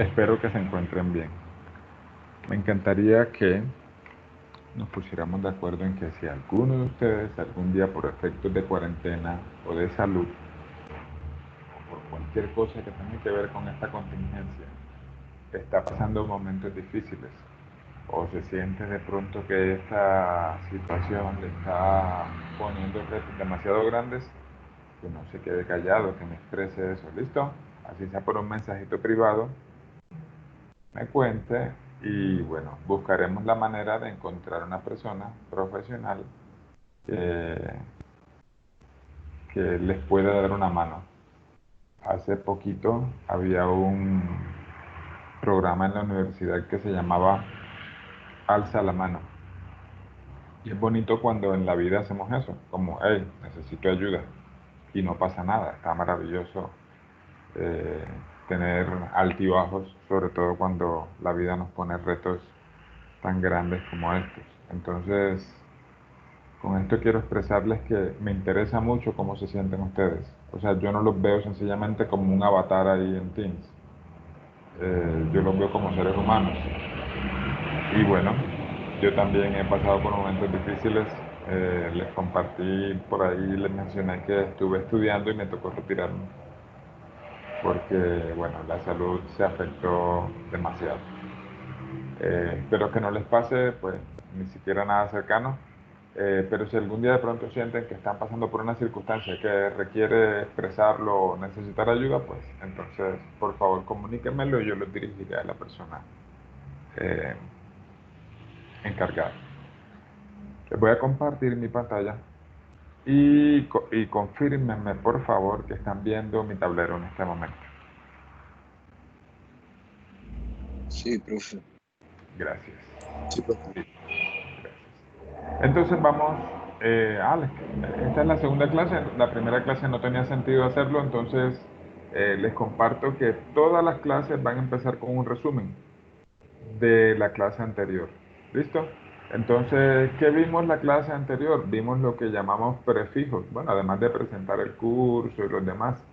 Espero que se encuentren bien. Me encantaría que nos pusiéramos de acuerdo en que si alguno de ustedes algún día por efectos de cuarentena o de salud o por cualquier cosa que tenga que ver con esta contingencia está pasando momentos difíciles o se siente de pronto que esta situación le está poniendo retos demasiado grandes, que no se quede callado, que me exprese eso, ¿listo? Así sea por un mensajito privado, me cuente y bueno, buscaremos la manera de encontrar una persona profesional que, que les pueda dar una mano. Hace poquito había un programa en la universidad que se llamaba Alza la mano. Y es bonito cuando en la vida hacemos eso, como, hey, necesito ayuda. Y no pasa nada, está maravilloso eh, tener altibajos, sobre todo cuando la vida nos pone retos tan grandes como estos. Entonces, con esto quiero expresarles que me interesa mucho cómo se sienten ustedes. O sea, yo no los veo sencillamente como un avatar ahí en Teams. Yo los veo como seres humanos. Y bueno, yo también he pasado por momentos difíciles. Les compartí por ahí, les mencioné que estuve estudiando y me tocó retirarme porque, bueno, la salud se afectó demasiado. Espero que no les pase, pues, ni siquiera nada cercano. Pero si algún día de pronto sienten que están pasando por una circunstancia que requiere expresarlo o necesitar ayuda, pues entonces, por favor, comuníquenmelo y yo los dirigiré a la persona eh, encargada. Les voy a compartir mi pantalla y confírmenme, por favor, que están viendo mi tablero en este momento. Sí, profe. Gracias. Sí, profe. Sí, gracias. Entonces vamos, Alex, esta es la segunda clase, la primera clase no tenía sentido hacerlo, entonces les comparto que todas las clases van a empezar con un resumen de la clase anterior. ¿Listo? Entonces, ¿qué vimos la clase anterior? Vimos lo que llamamos prefijos, bueno, además de presentar el curso y los demás,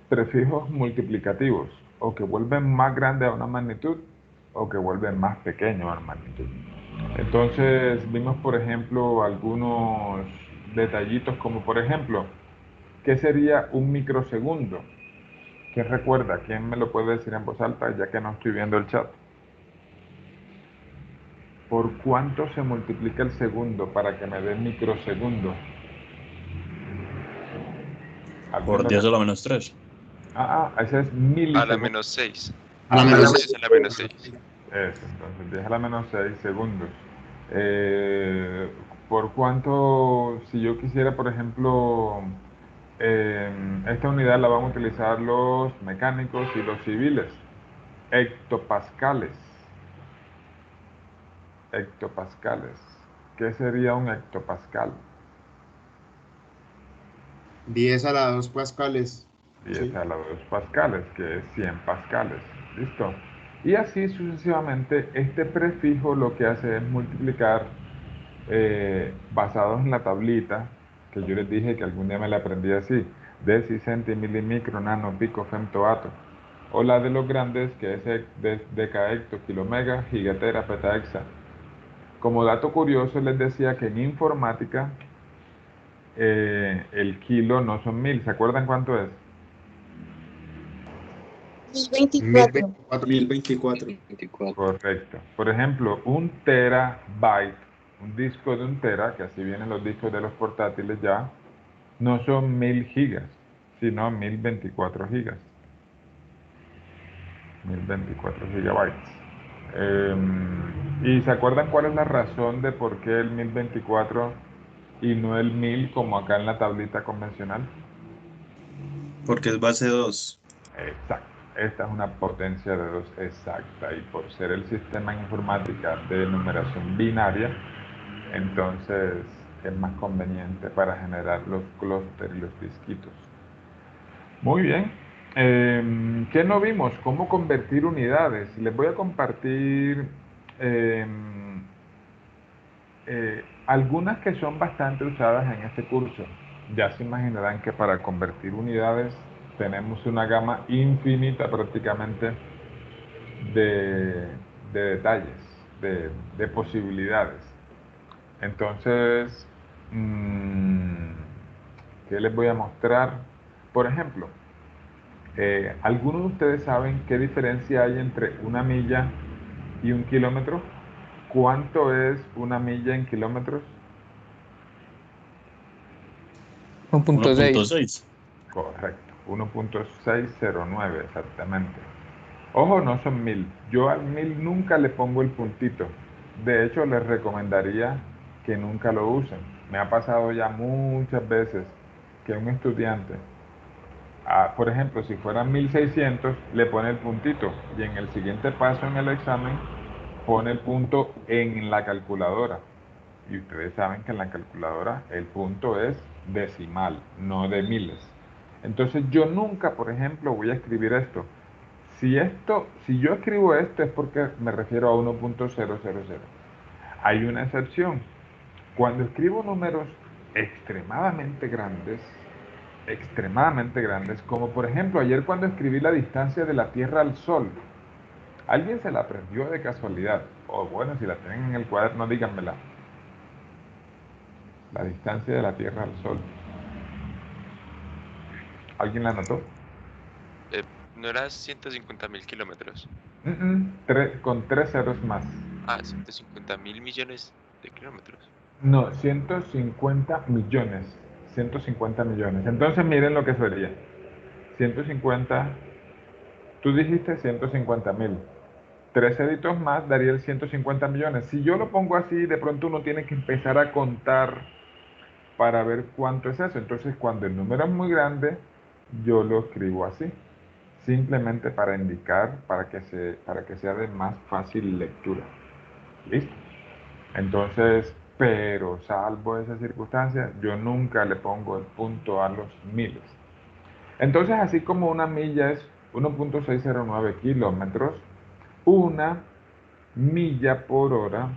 prefijos multiplicativos, o que vuelven más grande a una magnitud, o que vuelven más pequeño a una magnitud. Entonces vimos, por ejemplo, algunos detallitos como, por ejemplo, ¿qué sería un microsegundo? ¿Quién recuerda? ¿Quién me lo puede decir en voz alta ya que no estoy viendo el chat? ¿Por cuánto se multiplica el segundo para que me dé microsegundo? ¿Alguien Por lo 10 a la recuerda? menos 3. Ese es A la milisegundo. menos 6. A la A la menos menos 10 a la menos 6. eso, entonces 10 a la menos 6 segundos. Eh, ¿Por cuánto, si yo quisiera, por ejemplo, esta unidad la van a utilizar los mecánicos y los civiles? Hectopascales. Hectopascales. ¿Qué sería un hectopascal? 10 a la 2 pascales. 10 Sí. a la 2 pascales, que es 100 pascales. ¿Listo? Y así sucesivamente, este prefijo lo que hace es multiplicar basados en la tablita, que yo les dije que algún día me la aprendí así, deci, centi, mili, micro, nano, pico, femto, ato. O la de los grandes, que es deca, hecto, kilo, mega, gigatera, petahexa. Como dato curioso, les decía que en informática el kilo no son 1000. ¿Se acuerdan cuánto es? 1024. 1024. 24. Correcto. Por ejemplo, un terabyte, un disco de un tera, que así vienen los discos de los portátiles ya, no son 1000 gigas, sino 1024 gigas. 1024 gigabytes. ¿Y se acuerdan cuál es la razón de por qué el 1024 y no el 1000 como acá en la tablita convencional? Porque es base 2. Exacto. Esta es una potencia de 2 exacta y por ser el sistema informática de numeración binaria, entonces es más conveniente para generar los clústeres y los disquitos. Muy bien. ¿Qué no vimos? ¿Cómo convertir unidades? Les voy a compartir em, algunas que son bastante usadas en este curso. Ya se imaginarán que para convertir unidades tenemos una gama infinita prácticamente de detalles, de posibilidades. Entonces, ¿qué les voy a mostrar? Por ejemplo, ¿algunos de ustedes saben qué diferencia hay entre una milla y un kilómetro? ¿Cuánto es una milla en kilómetros? 1.6. 1.6. Correcto, 1.609 exactamente. Ojo, no son 1000. Yo al 1000 nunca le pongo el puntito. De hecho, les recomendaría que nunca lo usen. Me ha pasado ya muchas veces que un estudiante, por ejemplo, si fueran 1600, le pone el puntito y en el siguiente paso en el examen pone el punto en la calculadora. Y ustedes saben que en la calculadora el punto es decimal, no de miles. Entonces yo nunca, por ejemplo, voy a escribir esto. Si yo escribo esto es porque me refiero a 1.000. Hay una excepción. Cuando escribo números extremadamente grandes, como por ejemplo ayer cuando escribí la distancia de la Tierra al Sol, ¿alguien se la aprendió de casualidad? O bueno, si la tienen en el cuaderno, díganmela. La distancia de la Tierra al Sol. ¿Alguien la anotó? ¿No era 150.000 kilómetros? Con 3 ceros más. 150.000 millones de kilómetros. No, 150 millones. 150 millones. Entonces miren lo que sería. 150, tú dijiste 150.000. 3 ceritos más daría el 150 millones. Si yo lo pongo así, de pronto uno tiene que empezar a contar para ver cuánto es eso. Entonces, cuando el número es muy grande, yo lo escribo así. Simplemente para indicar, para que sea de más fácil lectura. ¿Listo? Entonces, pero salvo esa circunstancia, yo nunca le pongo el punto a los miles. Entonces, así como una milla es 1.609 kilómetros, una milla por hora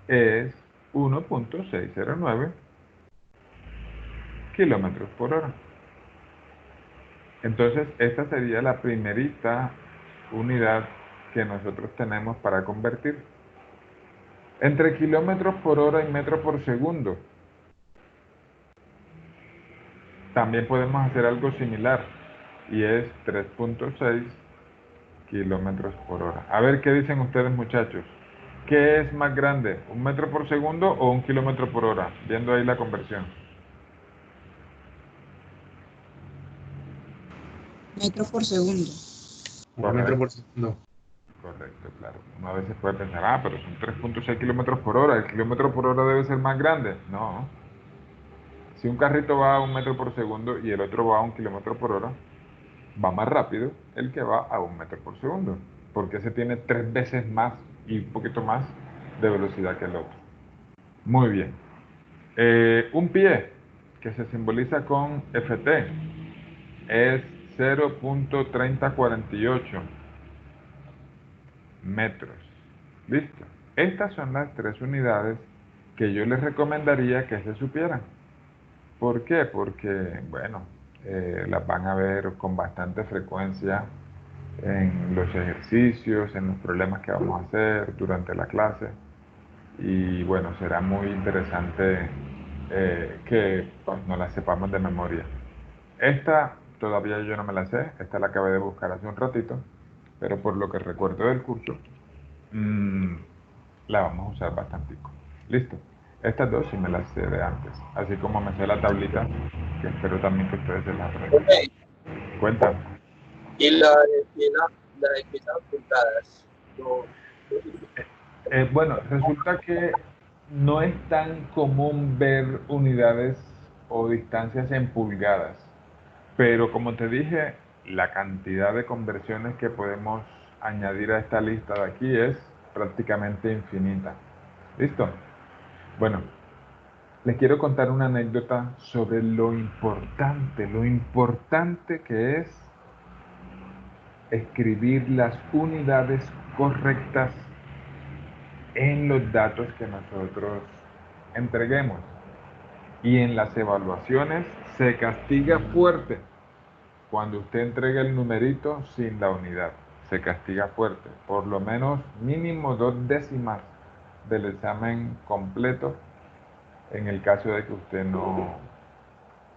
es 1.609 kilómetros por hora. Entonces, esta sería la primerita unidad que nosotros tenemos para convertir. Entre kilómetros por hora y metro por segundo, también podemos hacer algo similar, y es 3.6 kilómetros por hora. A ver qué dicen ustedes, muchachos. ¿Qué es más grande, un metro por segundo o un kilómetro por hora? Viendo ahí la conversión. Metro por segundo. 1 metro por segundo. Correcto, claro. Uno a veces puede pensar, pero son 3.6 kilómetros por hora, el kilómetro por hora debe ser más grande. No. Si un carrito va a 1 metro por segundo y el otro va a 1 kilómetro por hora, va más rápido el que va a 1 metro por segundo, porque ese tiene 3 veces más y un poquito más de velocidad que el otro. Muy bien. Un pie que se simboliza con FT es 0.3048 metros. Listo. Estas son las 3 unidades que yo les recomendaría que se supieran. ¿Por qué? Porque, bueno, las van a ver con bastante frecuencia en los ejercicios, en los problemas que vamos a hacer durante la clase. Y bueno, será muy interesante que pues, nos la sepamos de memoria. Esta todavía yo no me la sé, esta la acabé de buscar hace un ratito, pero por lo que recuerdo del curso, la vamos a usar bastante. Listo. Estas dos sí me las sé de antes, así como me sé la tablita, que espero también que ustedes se la aprendan. Cuenta. Y la de que están puntadas. No. Bueno, resulta que no es tan común ver unidades o distancias en pulgadas, pero como te dije, la cantidad de conversiones que podemos añadir a esta lista de aquí es prácticamente infinita. ¿Listo? Bueno, les quiero contar una anécdota sobre lo importante que es escribir las unidades correctas en los datos que nosotros entreguemos. Y en las evaluaciones Se castiga fuerte cuando usted entrega el numerito sin la unidad. Se castiga fuerte. Por lo menos mínimo 2 décimas del examen completo en el caso de que usted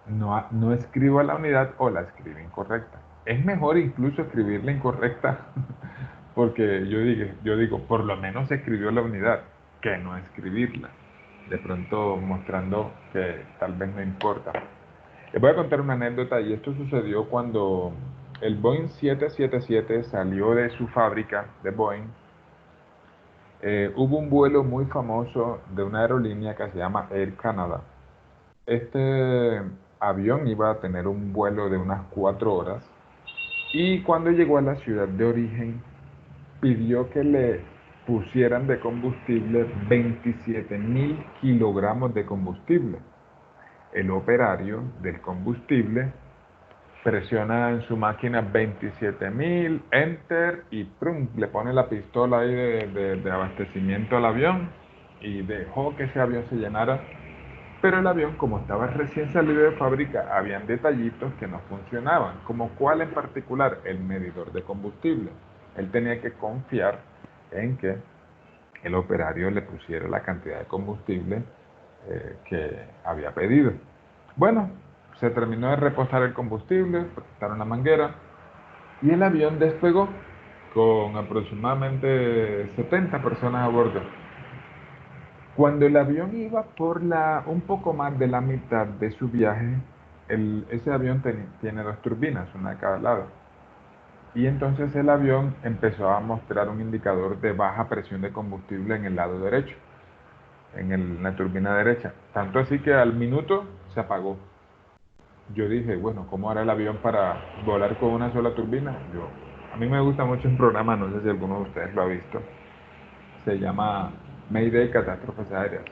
no escriba la unidad o la escribe incorrecta. Es mejor incluso escribirla incorrecta porque yo digo, por lo menos escribió la unidad que no escribirla. De pronto mostrando que tal vez no importa. Les voy a contar una anécdota y esto sucedió cuando el Boeing 777 salió de su fábrica de Boeing. Hubo un vuelo muy famoso de una aerolínea que se llama Air Canada. Este avión iba a tener un vuelo de unas 4 horas y cuando llegó a la ciudad de origen pidió que le pusieran de combustible 27.000 kilogramos de combustible. El operario del combustible presiona en su máquina 27.000, enter y ¡prum! Le pone la pistola ahí de abastecimiento al avión y dejó que ese avión se llenara. Pero el avión, como estaba recién salido de fábrica, habían detallitos que no funcionaban, como cuál en particular, el medidor de combustible. Él tenía que confiar en que el operario le pusiera la cantidad de combustible que había pedido. Bueno, se terminó de repostar el combustible, quitaron la manguera y el avión despegó con aproximadamente 70 personas a bordo. Cuando el avión iba por un poco más de la mitad de su viaje, ese avión tiene 2 turbinas, una de cada lado. Y entonces el avión empezó a mostrar un indicador de baja presión de combustible en el lado derecho, en la turbina derecha. Tanto así que al minuto se apagó. Yo dije, bueno, ¿cómo hará el avión para volar con una sola turbina? A mí me gusta mucho un programa, no sé si alguno de ustedes lo ha visto. Se llama Mayday Catástrofes Aéreas.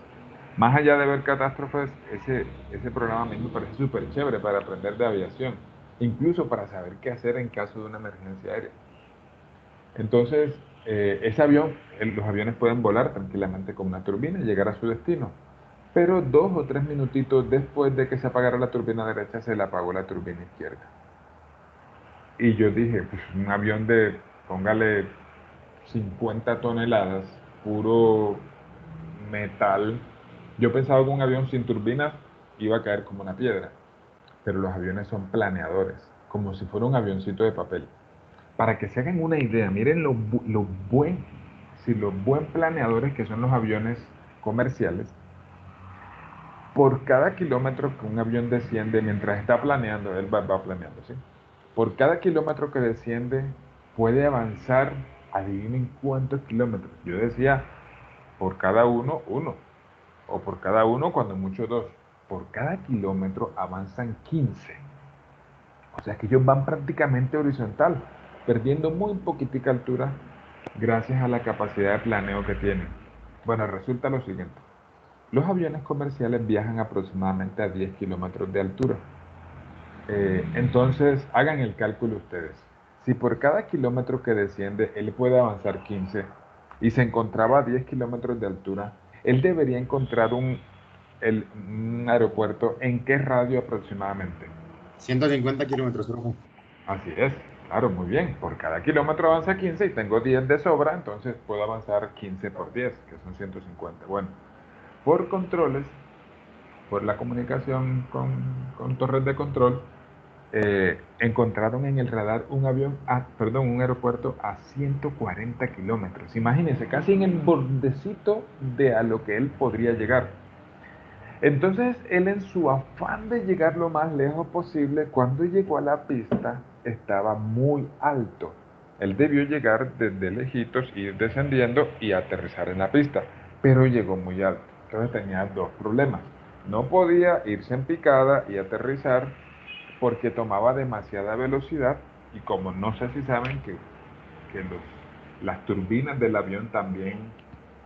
Más allá de ver catástrofes, ese programa a mí me parece súper chévere para aprender de aviación, incluso para saber qué hacer en caso de una emergencia aérea. Entonces, ese avión, los aviones pueden volar tranquilamente con una turbina y llegar a su destino. Pero 2 o 3 minutitos después de que se apagara la turbina derecha, se le apagó la turbina izquierda. Y yo dije, pues un avión de, póngale 50 toneladas, puro metal. Yo pensaba que un avión sin turbinas iba a caer como una piedra, pero los aviones son planeadores, como si fuera un avioncito de papel. Para que se hagan una idea, miren los buen planeadores que son los aviones comerciales. Por cada kilómetro que un avión desciende, mientras está planeando, él va planeando, ¿sí? Por cada kilómetro que desciende, puede avanzar, adivinen cuántos kilómetros. Yo decía, por cada uno, o por cada uno, cuando mucho, 2. Por cada kilómetro avanzan 15. O sea que ellos van prácticamente horizontal, perdiendo muy poquitica altura gracias a la capacidad de planeo que tienen. Bueno, resulta lo siguiente. Los aviones comerciales viajan aproximadamente a 10 kilómetros de altura. Entonces, hagan el cálculo ustedes. Si por cada kilómetro que desciende él puede avanzar 15 y se encontraba a 10 kilómetros de altura, él debería encontrar un aeropuerto en qué radio aproximadamente. 150 kilómetros, profe. Así es, claro, muy bien. Por cada kilómetro avanza 15 y tengo 10 de sobra, entonces puedo avanzar 15 por 10, que son 150. Bueno, por controles, por la comunicación con torres de control, encontraron en el radar un aeropuerto a 140 kilómetros. Imagínense, casi en el bordecito de a lo que él podría llegar. Entonces, él en su afán de llegar lo más lejos posible, cuando llegó a la pista, estaba muy alto. Él debió llegar desde lejitos, ir descendiendo y aterrizar en la pista, pero llegó muy alto. Entonces tenía 2 problemas. No podía irse en picada y aterrizar porque tomaba demasiada velocidad y como no sé si saben que las turbinas del avión también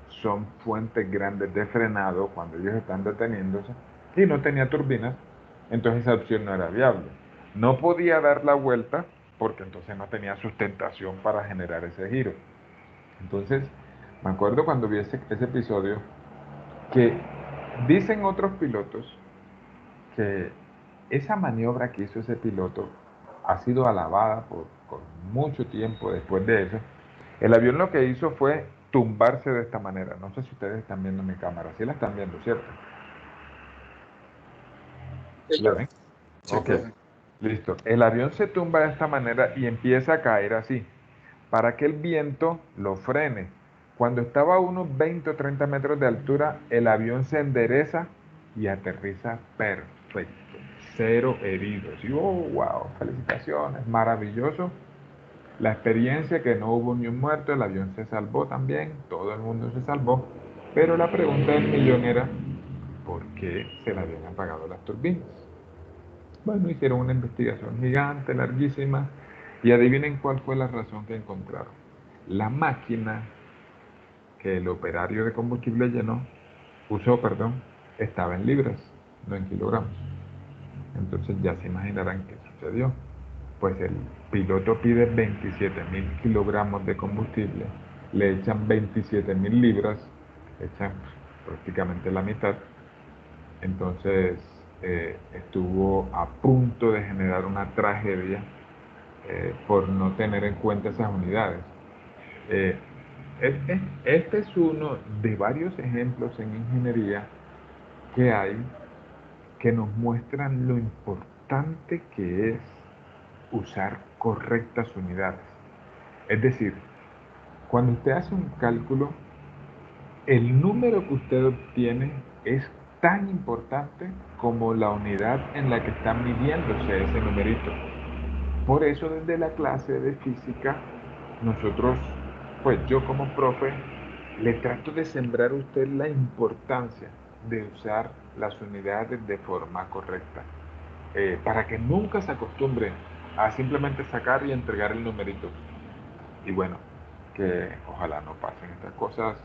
son fuentes grandes de frenado cuando ellos están deteniéndose y no tenía turbinas, entonces esa opción no era viable. No podía dar la vuelta porque entonces no tenía sustentación para generar ese giro. Entonces, me acuerdo cuando vi ese episodio que dicen otros pilotos que esa maniobra que hizo ese piloto ha sido alabada por mucho tiempo después de eso. El avión lo que hizo fue tumbarse de esta manera. No sé si ustedes están viendo mi cámara. Sí la están viendo, ¿cierto? Sí, ¿Sí la yo. ven? Sí, Ok, profe. listo. El avión se tumba de esta manera y empieza a caer así, para que el viento lo frene. Cuando estaba a unos 20 o 30 metros de altura, el avión se endereza y aterriza perfecto. Cero heridos. Y oh, wow, felicitaciones, maravilloso. La experiencia, que no hubo ni un muerto, el avión se salvó también, todo el mundo se salvó. Pero la pregunta del millón era, ¿por qué se le habían apagado las turbinas? Bueno, hicieron una investigación gigante, larguísima, y adivinen cuál fue la razón que encontraron. La máquina que el operario de combustible usó, estaba en libras, no en kilogramos. Entonces ya se imaginarán qué sucedió. Pues el piloto pide 27.000 kilogramos de combustible, le echan 27.000 libras, echan prácticamente la mitad. Entonces estuvo a punto de generar una tragedia por no tener en cuenta esas unidades. Eh, este es uno de varios ejemplos en ingeniería que hay que nos muestran lo importante que es usar correctas unidades. Es decir, cuando usted hace un cálculo, el número que usted obtiene es tan importante como la unidad en la que está midiéndose ese numerito. Por eso desde la clase de física, nosotros, pues yo como profe, le trato de sembrar a usted la importancia de usar las unidades de forma correcta, para que nunca se acostumbre a simplemente sacar y entregar el numerito. Y bueno, que ojalá no pasen estas cosas,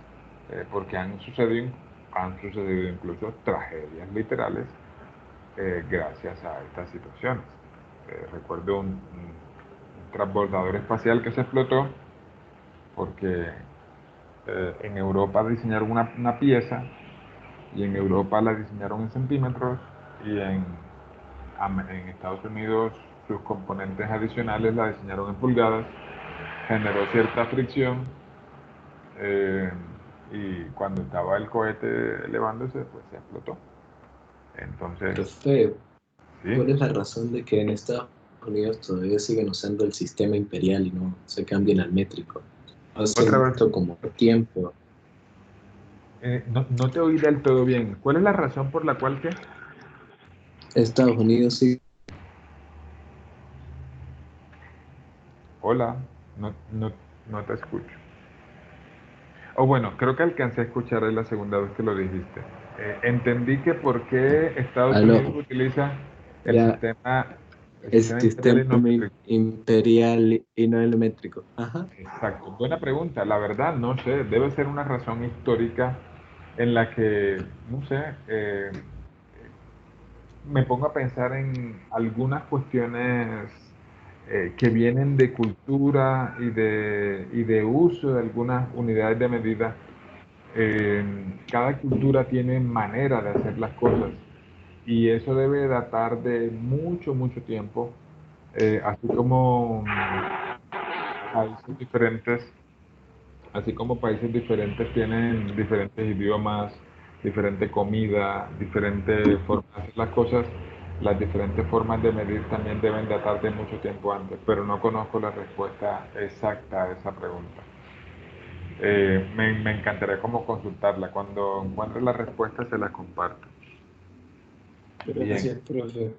porque han sucedido incluso tragedias literales gracias a estas situaciones. Recuerdo un transbordador espacial que se explotó porque en Europa diseñaron una pieza, y en Europa la diseñaron en centímetros, y en Estados Unidos sus componentes adicionales la diseñaron en pulgadas. Generó cierta fricción, eh, y cuando estaba el cohete elevándose, pues se explotó. Entonces, Profe, sí, ¿cuál es la razón de que en Estados Unidos todavía siguen usando el sistema imperial y no se cambien al métrico? Hace otra vez, esto como tiempo. no te oí del todo bien. ¿Cuál es la razón por la cual que? Estados Unidos sí. Hola, no te escucho. O bueno, creo que alcancé a escuchar la segunda vez que lo dijiste. Entendí que por qué Estados Unidos Aló, utiliza el ya sistema, el el sistema imperial sistema y no métrico. imperial y no el métrico. Ajá. Exacto, buena pregunta. La verdad, no sé, debe ser una razón histórica en la que, no sé, me pongo a pensar en algunas cuestiones que vienen de cultura y de uso de algunas unidades de medida. Cada cultura tiene manera de hacer las cosas, y eso debe datar de mucho, mucho tiempo, así como países diferentes. Así como países diferentes tienen diferentes idiomas, diferente comida, diferente forma de hacer las cosas, las diferentes formas de medir también deben datar de mucho tiempo antes, pero no conozco la respuesta exacta a esa pregunta. Me encantaría como consultarla. Cuando encuentre la respuesta se la comparto. Bien, Gracias, profe.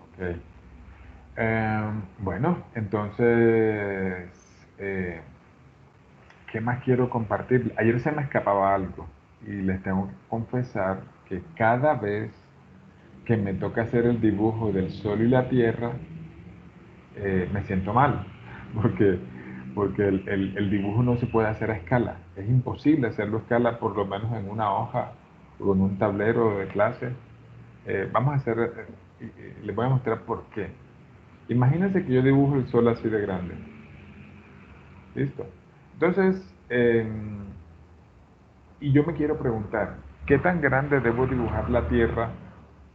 ok. Bueno, entonces, ¿qué más quiero compartir? Ayer se me escapaba algo, y les tengo que confesar que cada vez que me toca hacer el dibujo del sol y la tierra, me siento mal, porque, porque el dibujo no se puede hacer a escala. Es imposible hacerlo a escala, por lo menos en una hoja o en un tablero de clase. Vamos a hacer, les voy a mostrar por qué. Imagínense que yo dibujo el sol así de grande. ¿Listo? Entonces, y yo me quiero preguntar, ¿qué tan grande debo dibujar la Tierra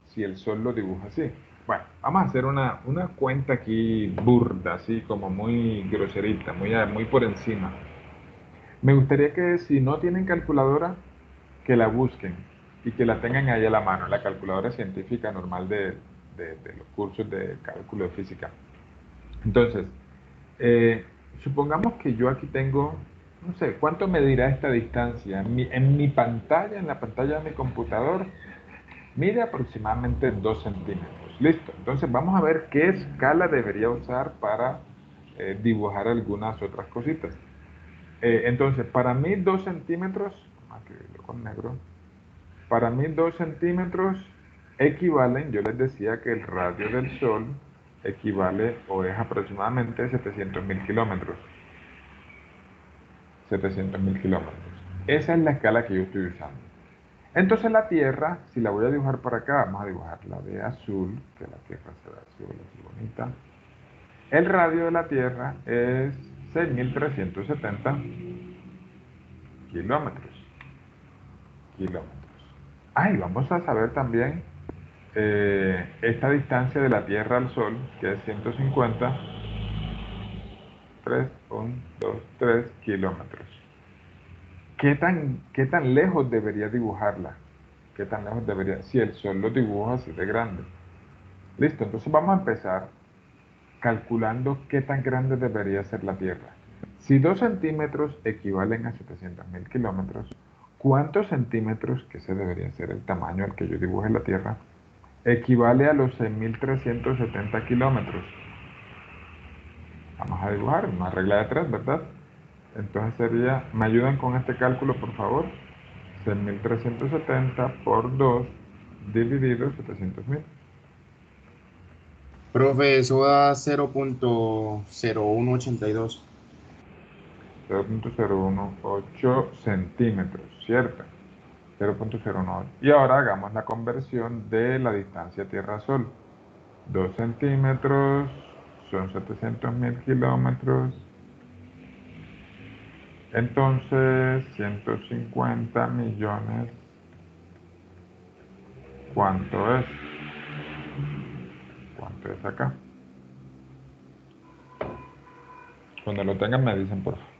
si el Sol lo dibuja así? Bueno, vamos a hacer una cuenta aquí burda, así como muy groserita, muy por encima. Me gustaría que si no tienen calculadora, que la busquen y que la tengan ahí a la mano, la calculadora científica normal de los cursos de cálculo de física. Entonces, eh, supongamos que yo aquí tengo, no sé, ¿cuánto medirá esta distancia? En mi pantalla, en la pantalla de mi computador, mide aproximadamente 2 centímetros. Listo. Entonces vamos a ver qué escala debería usar para dibujar algunas otras cositas. Entonces, para mí 2 centímetros, vamos a escribirlo con negro, para mí 2 centímetros equivalen, yo les decía que el radio del Sol equivale o es aproximadamente 700.000 kilómetros. 700.000 kilómetros. Esa es la escala que yo estoy usando. Entonces la Tierra, si la voy a dibujar por acá, vamos a dibujarla de azul, que la Tierra se ve azul, así bonita. El radio de la Tierra es 6.370 kilómetros. Y vamos a saber también esta distancia de la Tierra al Sol, que es 150, 3, 1, 2, 3 kilómetros. ¿Qué tan lejos debería dibujarla? ¿Qué tan lejos debería? Si el Sol lo dibuja así de grande. Listo, entonces vamos a empezar calculando qué tan grande debería ser la Tierra. Si 2 centímetros equivalen a 700.000 kilómetros, ¿cuántos centímetros, que ese debería ser el tamaño al que yo dibuje la Tierra, equivale a los 6.370 kilómetros? Vamos a dibujar una regla de 3, ¿verdad? Entonces sería, ¿me ayudan con este cálculo, por favor? 6.370 por 2 dividido 700.000. Profe, eso da 0.0182. 0.018 centímetros, ¿cierto? 0.018. Y ahora hagamos la conversión de la distancia Tierra-Sol. 2 centímetros son 700.000 kilómetros. Entonces, 150 millones, ¿cuánto es? ¿Cuánto es acá? Cuando lo tengan me dicen, por favor.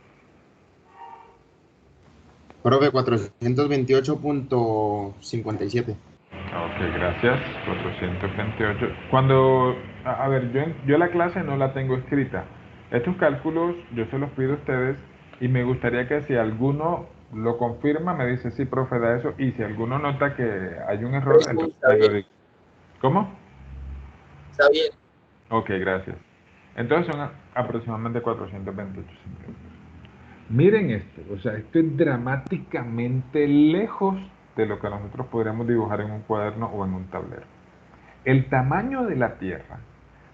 Profe, 428.57. Ok, gracias. 428. A ver, yo la clase no la tengo escrita. Estos cálculos yo se los pido a ustedes y me gustaría que si alguno lo confirma, me dice, sí, profe, da eso. Y si alguno nota que hay un error, Sí, entonces está me lo bien, dice. ¿Cómo? está bien. Ok, gracias. Entonces son aproximadamente 428 centímetros. Miren esto, o sea, esto es dramáticamente lejos de lo que nosotros podríamos dibujar en un cuaderno o en un tablero. El tamaño de la Tierra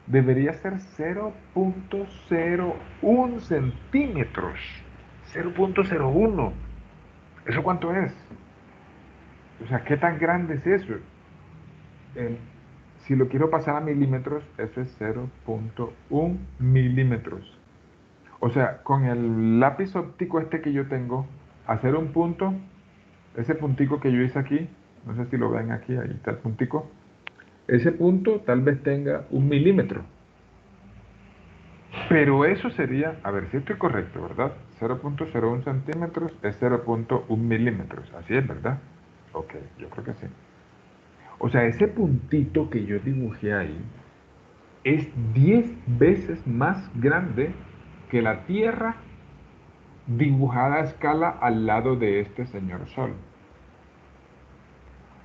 debería ser 0.01 centímetros. 0.01. ¿Eso cuánto es? O sea, ¿qué tan grande es eso? Eh, si lo quiero pasar a milímetros, eso es 0.1 milímetros. O sea, con el lápiz óptico este que yo tengo, hacer un punto, ese puntico que yo hice aquí, no sé si lo ven aquí, ahí está el puntico, ese punto tal vez tenga 1 milímetro. Pero eso sería, a ver si estoy correcto, ¿verdad? 0.01 centímetros es 0.1 milímetros, así es, ¿verdad? Ok, yo creo que sí. O sea, ese puntito que yo dibujé ahí es 10 veces más grande que la Tierra dibujada a escala al lado de este señor Sol.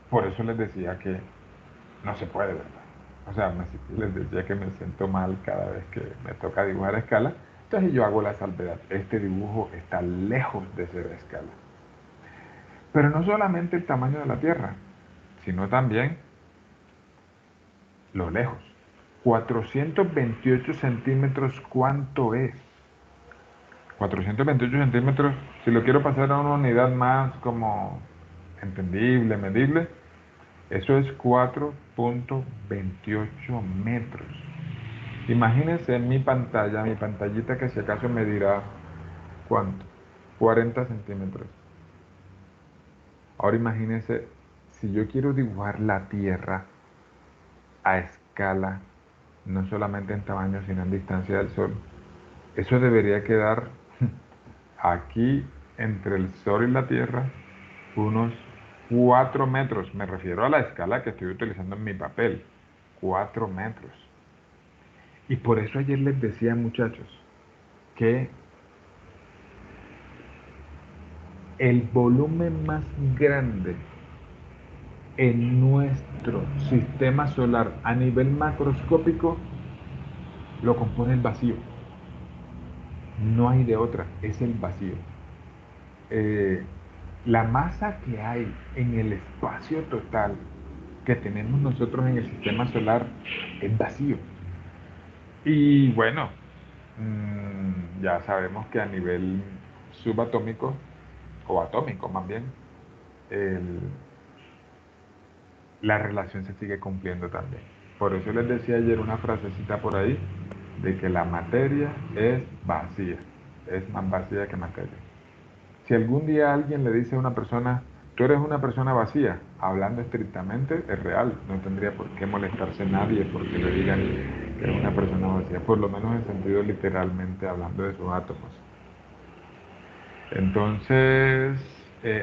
Por eso les decía que no se puede, ¿verdad? O sea, les decía que me siento mal cada vez que me toca dibujar a escala. Entonces yo hago la salvedad. Este dibujo está lejos de ser a escala. Pero no solamente el tamaño de la Tierra, sino también lo lejos. 428 centímetros, ¿cuánto es? 428 centímetros, si lo quiero pasar a una unidad más como entendible, medible, eso es 4.28 metros. Imagínense en mi pantallita que si acaso me dirá, ¿cuánto? 40 centímetros. Ahora imagínense, si yo quiero dibujar la Tierra escala, no solamente en tamaño, sino en distancia del Sol, eso debería quedar aquí entre el Sol y la Tierra unos 4 metros. Me refiero a la escala que estoy utilizando en mi papel. 4 metros. Y por eso ayer les decía, muchachos, que el volumen más grande en nuestro sistema solar a nivel macroscópico lo compone el vacío. No hay de otra, es el vacío. La masa que hay en el espacio total que tenemos nosotros en el sistema solar es vacío. Y bueno, ya sabemos que a nivel subatómico, o atómico más bien, la relación se sigue cumpliendo también. Por eso les decía ayer una frasecita por ahí, de que la materia es vacía, es más vacía que materia. Si algún día alguien le dice a una persona, tú eres una persona vacía, hablando estrictamente, es real, no tendría por qué molestarse nadie porque le digan que es una persona vacía, por lo menos en sentido literalmente hablando de sus átomos. Entonces,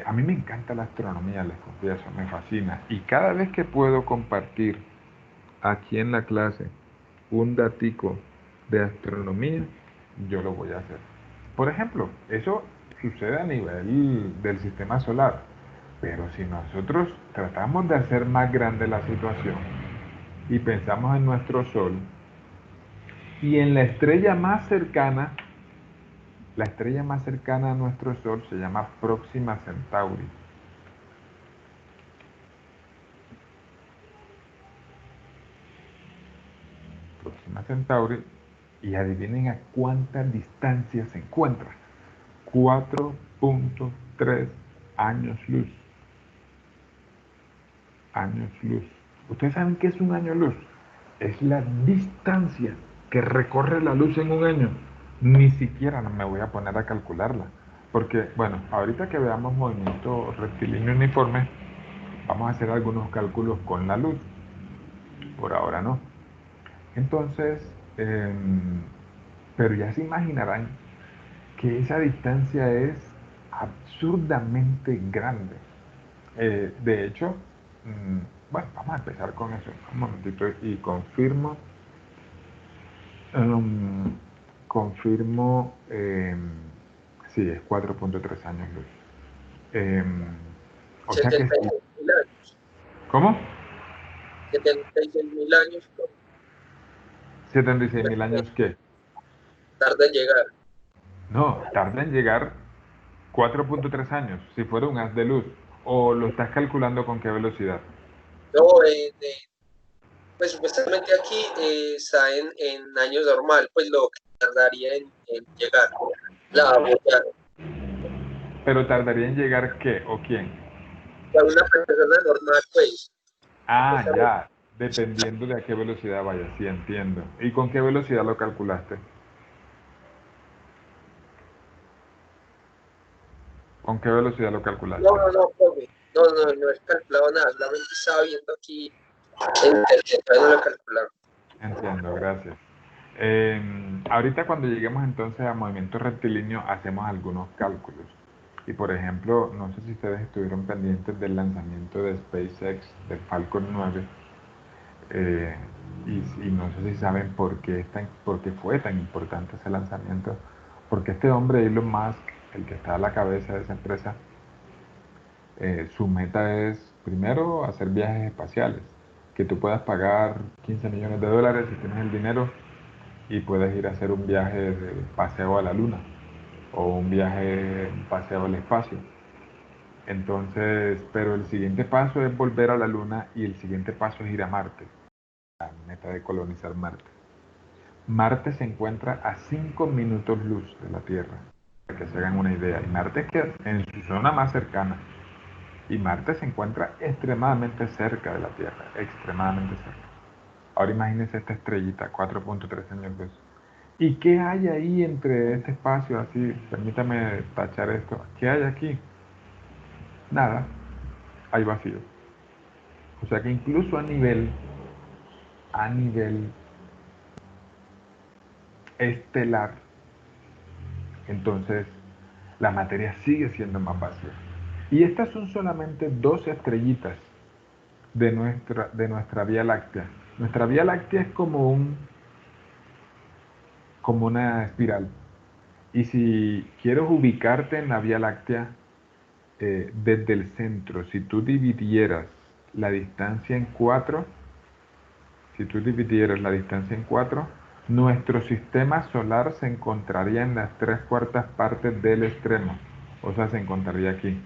a mí me encanta la astronomía, les confieso, me fascina. Y cada vez que puedo compartir aquí en la clase un datico de astronomía, yo lo voy a hacer. Por ejemplo, eso sucede a nivel del sistema solar, pero si nosotros tratamos de hacer más grande la situación y pensamos en nuestro Sol y en la estrella más cercana a nuestro Sol se llama Próxima Centauri. Próxima Centauri, y adivinen a cuánta distancia se encuentra. 4.3 años luz. Años luz. ¿Ustedes saben qué es un año luz? Es la distancia que recorre la luz en un año. Ni siquiera me voy a poner a calcularla. Porque, bueno, ahorita que veamos movimiento rectilíneo uniforme, vamos a hacer algunos cálculos con la luz. Por ahora no. Entonces, pero ya se imaginarán que esa distancia es absurdamente grande. De hecho, bueno, vamos a empezar con eso. Un momentito y confirmo. Sí, es 4.3 años luz. O sea que sí. 76.000 años. ¿Cómo? 76.000 años. 76.000 años, ¿qué? Tarda en llegar. No, tarda en llegar 4.3 años, si fuera un haz de luz. ¿O lo estás calculando con qué velocidad? No, pues supuestamente aquí está en años normal, pues lo que tardaría en llegar. ¿Pero tardaría en llegar qué o quién? Una persona normal, pues. Ah, ya, dependiendo de a qué velocidad vaya, sí, entiendo. ¿Y con qué velocidad lo calculaste? ¿Con qué velocidad lo calculaste? No he calculado nada, solamente estaba viendo aquí en internet, no lo he calculado. Entiendo, gracias. Ahorita cuando lleguemos entonces a movimiento rectilíneo hacemos algunos cálculos. Y por ejemplo, no sé si ustedes estuvieron pendientes del lanzamiento de SpaceX del Falcon 9. Y no sé si saben por qué fue tan importante ese lanzamiento. Porque este hombre, Elon Musk, el que está a la cabeza de esa empresa, su meta es primero hacer viajes espaciales, que tú puedas pagar 15 millones de dólares si tienes el dinero y puedes ir a hacer un viaje de paseo a la luna o un paseo al espacio. Entonces, pero el siguiente paso es volver a la luna y el siguiente paso es ir a Marte, la meta de colonizar Marte. Marte se encuentra a 5 minutos luz de la Tierra, para que se hagan una idea, y Marte queda en su zona más cercana. Y Marte se encuentra extremadamente cerca de la Tierra, extremadamente cerca. Ahora imagínense esta estrellita, 4.3 años luz. ¿Y qué hay ahí entre este espacio? Así, permítame tachar esto. ¿Qué hay aquí? Nada, hay vacío. O sea que incluso a a nivel estelar, entonces la materia sigue siendo más vacía. Y estas son solamente 2 estrellitas de nuestra Vía Láctea. Nuestra Vía Láctea es como una espiral. Y si quieres ubicarte en la Vía Láctea, desde el centro, si tú dividieras la distancia en 4, nuestro sistema solar se encontraría en las 3/4 partes del extremo. O sea, se encontraría aquí.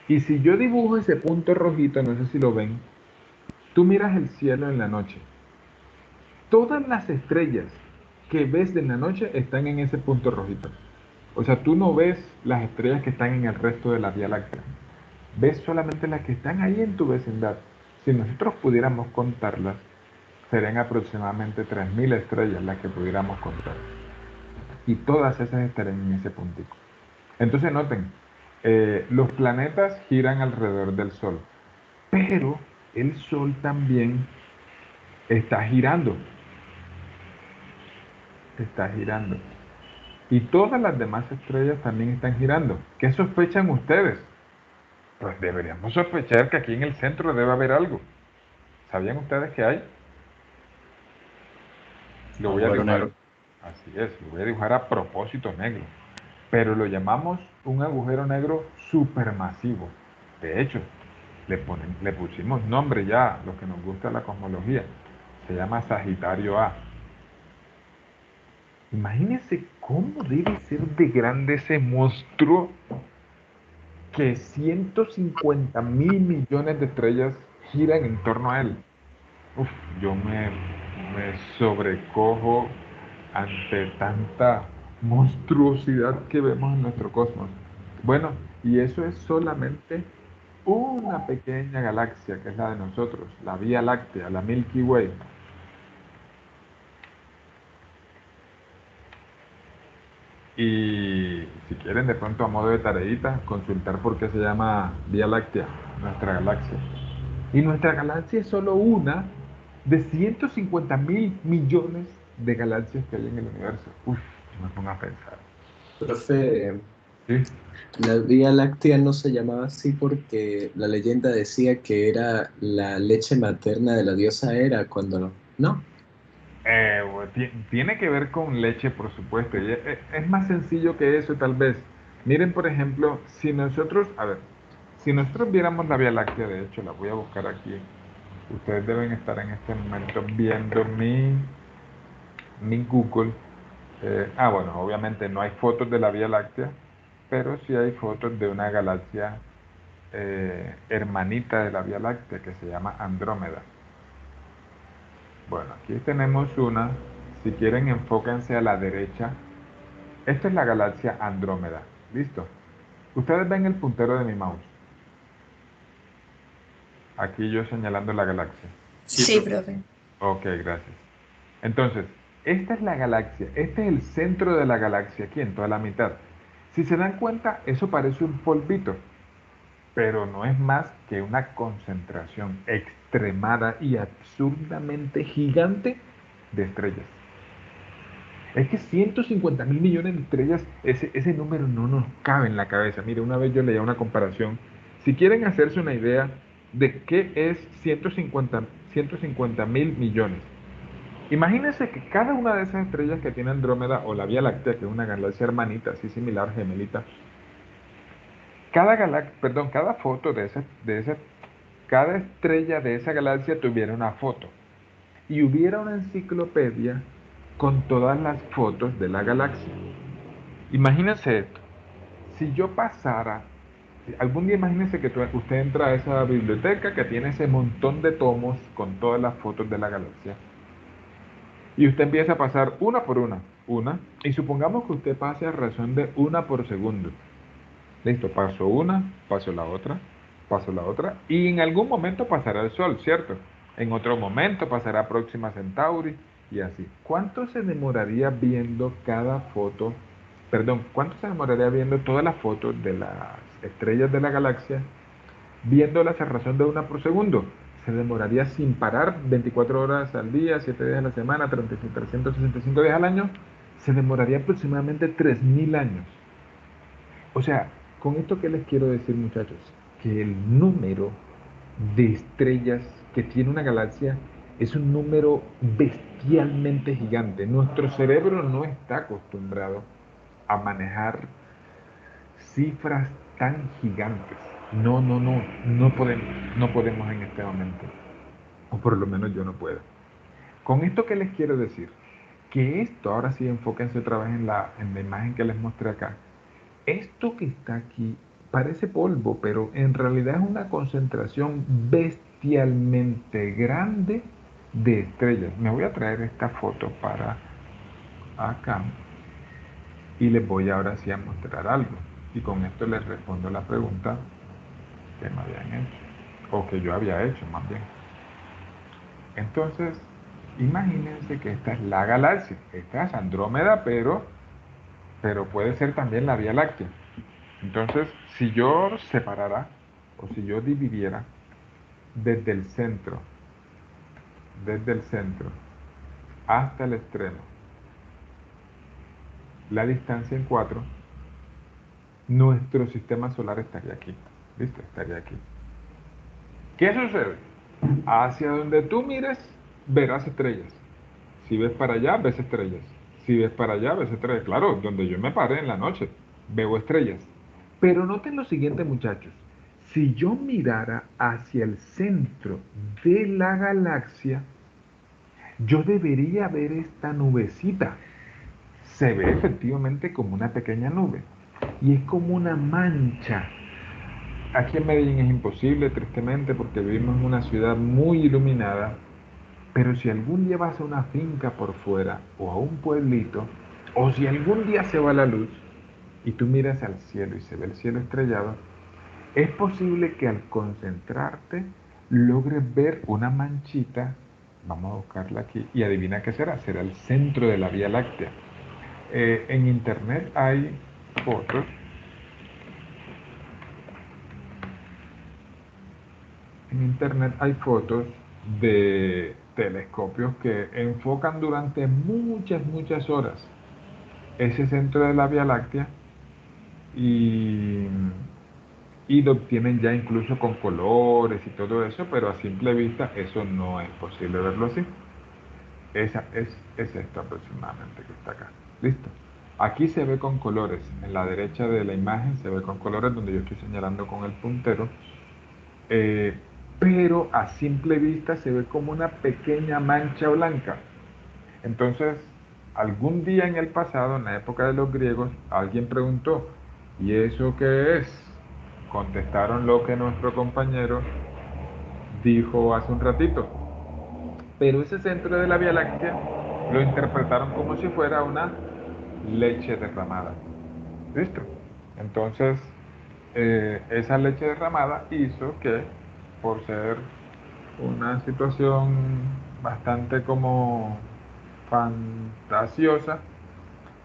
Y si yo dibujo ese punto rojito, no sé si lo ven, tú miras el cielo en la noche. Todas las estrellas que ves en la noche están en ese punto rojito. O sea, tú no ves las estrellas que están en el resto de la Vía Láctea. Ves solamente las que están ahí en tu vecindad. Si nosotros pudiéramos contarlas, serían aproximadamente 3000 estrellas las que pudiéramos contar. Y todas esas estarían en ese puntico. Entonces noten, los planetas giran alrededor del Sol, pero el Sol también está girando. Y todas las demás estrellas también están girando. ¿Qué sospechan ustedes? Pues deberíamos sospechar que aquí en el centro debe haber algo. ¿Sabían ustedes que hay? Lo voy a Agujero dibujar. negro. Así es, lo voy a dibujar a propósito negro. Pero lo llamamos un agujero negro supermasivo. De hecho, le pusimos nombre ya, los que nos gusta la cosmología. Se llama Sagitario A. Imagínense cómo debe ser de grande ese monstruo que 150.000 millones de estrellas giran en torno a él. Uf, yo me sobrecojo ante tanta monstruosidad que vemos en nuestro cosmos. Bueno, y eso es solamente una pequeña galaxia que es la de nosotros, la Vía Láctea, la Milky Way. Y si quieren de pronto a modo de tareita, consultar por qué se llama Vía Láctea, nuestra galaxia. Y nuestra galaxia es solo una de 150.000 millones de galaxias que hay en el universo. Uf, me pongo a pensar. Profe, ¿Sí? la Vía Láctea no se llamaba así porque la leyenda decía que era la leche materna de la diosa Hera cuando... ¿No? Tiene que ver con leche, por supuesto. Y es más sencillo que eso, tal vez. Miren, por ejemplo, si nosotros viéramos la Vía Láctea, de hecho, la voy a buscar aquí. Ustedes deben estar en este momento viendo mi Google. Bueno, obviamente no hay fotos de la Vía Láctea, pero sí hay fotos de una galaxia hermanita de la Vía Láctea que se llama Andrómeda. Bueno, aquí tenemos una. Si quieren, enfóquense a la derecha. Esta es la galaxia Andrómeda. ¿Listo? Ustedes ven el puntero de mi mouse. Aquí yo señalando la galaxia. Sí, profe. Ok, gracias. Entonces, esta es la galaxia. Este es el centro de la galaxia, aquí en toda la mitad. Si se dan cuenta, eso parece un polvito, pero no es más que una concentración extremada y absurdamente gigante de estrellas. Es que 150.000 millones de estrellas, ese número no nos cabe en la cabeza. Mire, una vez yo leía una comparación. Si quieren hacerse una idea de qué es 150.000 millones, imagínense que cada una de esas estrellas que tiene Andrómeda o la Vía Láctea, que es una galaxia hermanita, así similar, gemelita, cada foto cada estrella de esa galaxia tuviera una foto y hubiera una enciclopedia con todas las fotos de la galaxia. Imagínense esto, si yo pasara, algún día imagínense que usted entra a esa biblioteca que tiene ese montón de tomos con todas las fotos de la galaxia y usted empieza a pasar una por una, y supongamos que usted pase a razón de una por segundo. Listo, paso una, paso la otra, y en algún momento pasará el Sol, ¿cierto? En otro momento pasará Próxima Centauri y así. ¿Cuánto se demoraría viendo cuánto se demoraría viendo todas las fotos de las estrellas de la galaxia, viéndolas a razón de una por segundo? se demoraría sin parar 24 horas al día, 7 días a la semana, 365 días al año, se demoraría aproximadamente 3000 años. O sea, con esto que les quiero decir, muchachos, que el número de estrellas que tiene una galaxia es un número bestialmente gigante. Nuestro cerebro no está acostumbrado a manejar cifras tan gigantes. No podemos en este momento. O por lo menos yo no puedo. Con esto que les quiero decir, que esto, ahora sí enfóquense otra vez en la imagen que les mostré acá. Esto que está aquí parece polvo, pero en realidad es una concentración bestialmente grande de estrellas. Me voy a traer esta foto para acá y les voy ahora sí a mostrar algo. Y con esto les respondo la pregunta que me habían hecho, o que yo había hecho más bien. Entonces, imagínense que esta es la galaxia. Esta es Andrómeda, pero puede ser también la Vía Láctea. Entonces, si yo separara, o si yo dividiera desde el centro hasta el extremo, la distancia en 4, nuestro sistema solar estaría aquí. ¿Viste? Estaría aquí. ¿Qué sucede? Hacia donde tú mires, verás estrellas. Si ves para allá, ves estrellas. Si ves para allá, ves estrellas. Claro, donde yo me pare en la noche, veo estrellas. Pero noten lo siguiente, muchachos. Si yo mirara hacia el centro de la galaxia, yo debería ver esta nubecita. Se ve efectivamente como una pequeña nube. Y es como una mancha. Aquí en Medellín es imposible, tristemente, porque vivimos en una ciudad muy iluminada. Pero si algún día vas a una finca por fuera, o a un pueblito, o si algún día se va la luz, y tú miras al cielo y se ve el cielo estrellado, es posible que al concentrarte logres ver una manchita. Vamos a buscarla aquí, y adivina qué será. Será el centro de la Vía Láctea. En internet hay fotos. En internet hay fotos de telescopios que enfocan durante muchas horas ese centro de la Vía Láctea y lo obtienen ya incluso con colores y todo eso, pero a simple vista eso no es posible verlo así. Es esto aproximadamente que está acá. ¿Listo? Aquí se ve con colores. En la derecha de la imagen se ve con colores donde yo estoy señalando con el puntero. Pero a simple vista se ve como una pequeña mancha blanca. Entonces, algún día en el pasado, en la época de los griegos, alguien preguntó, ¿y eso qué es? Contestaron lo que nuestro compañero dijo hace un ratito. Pero ese centro de la Vía Láctea lo interpretaron como si fuera una leche derramada. ¿Listo? Entonces, esa leche derramada hizo que, por ser una situación bastante como fantasiosa,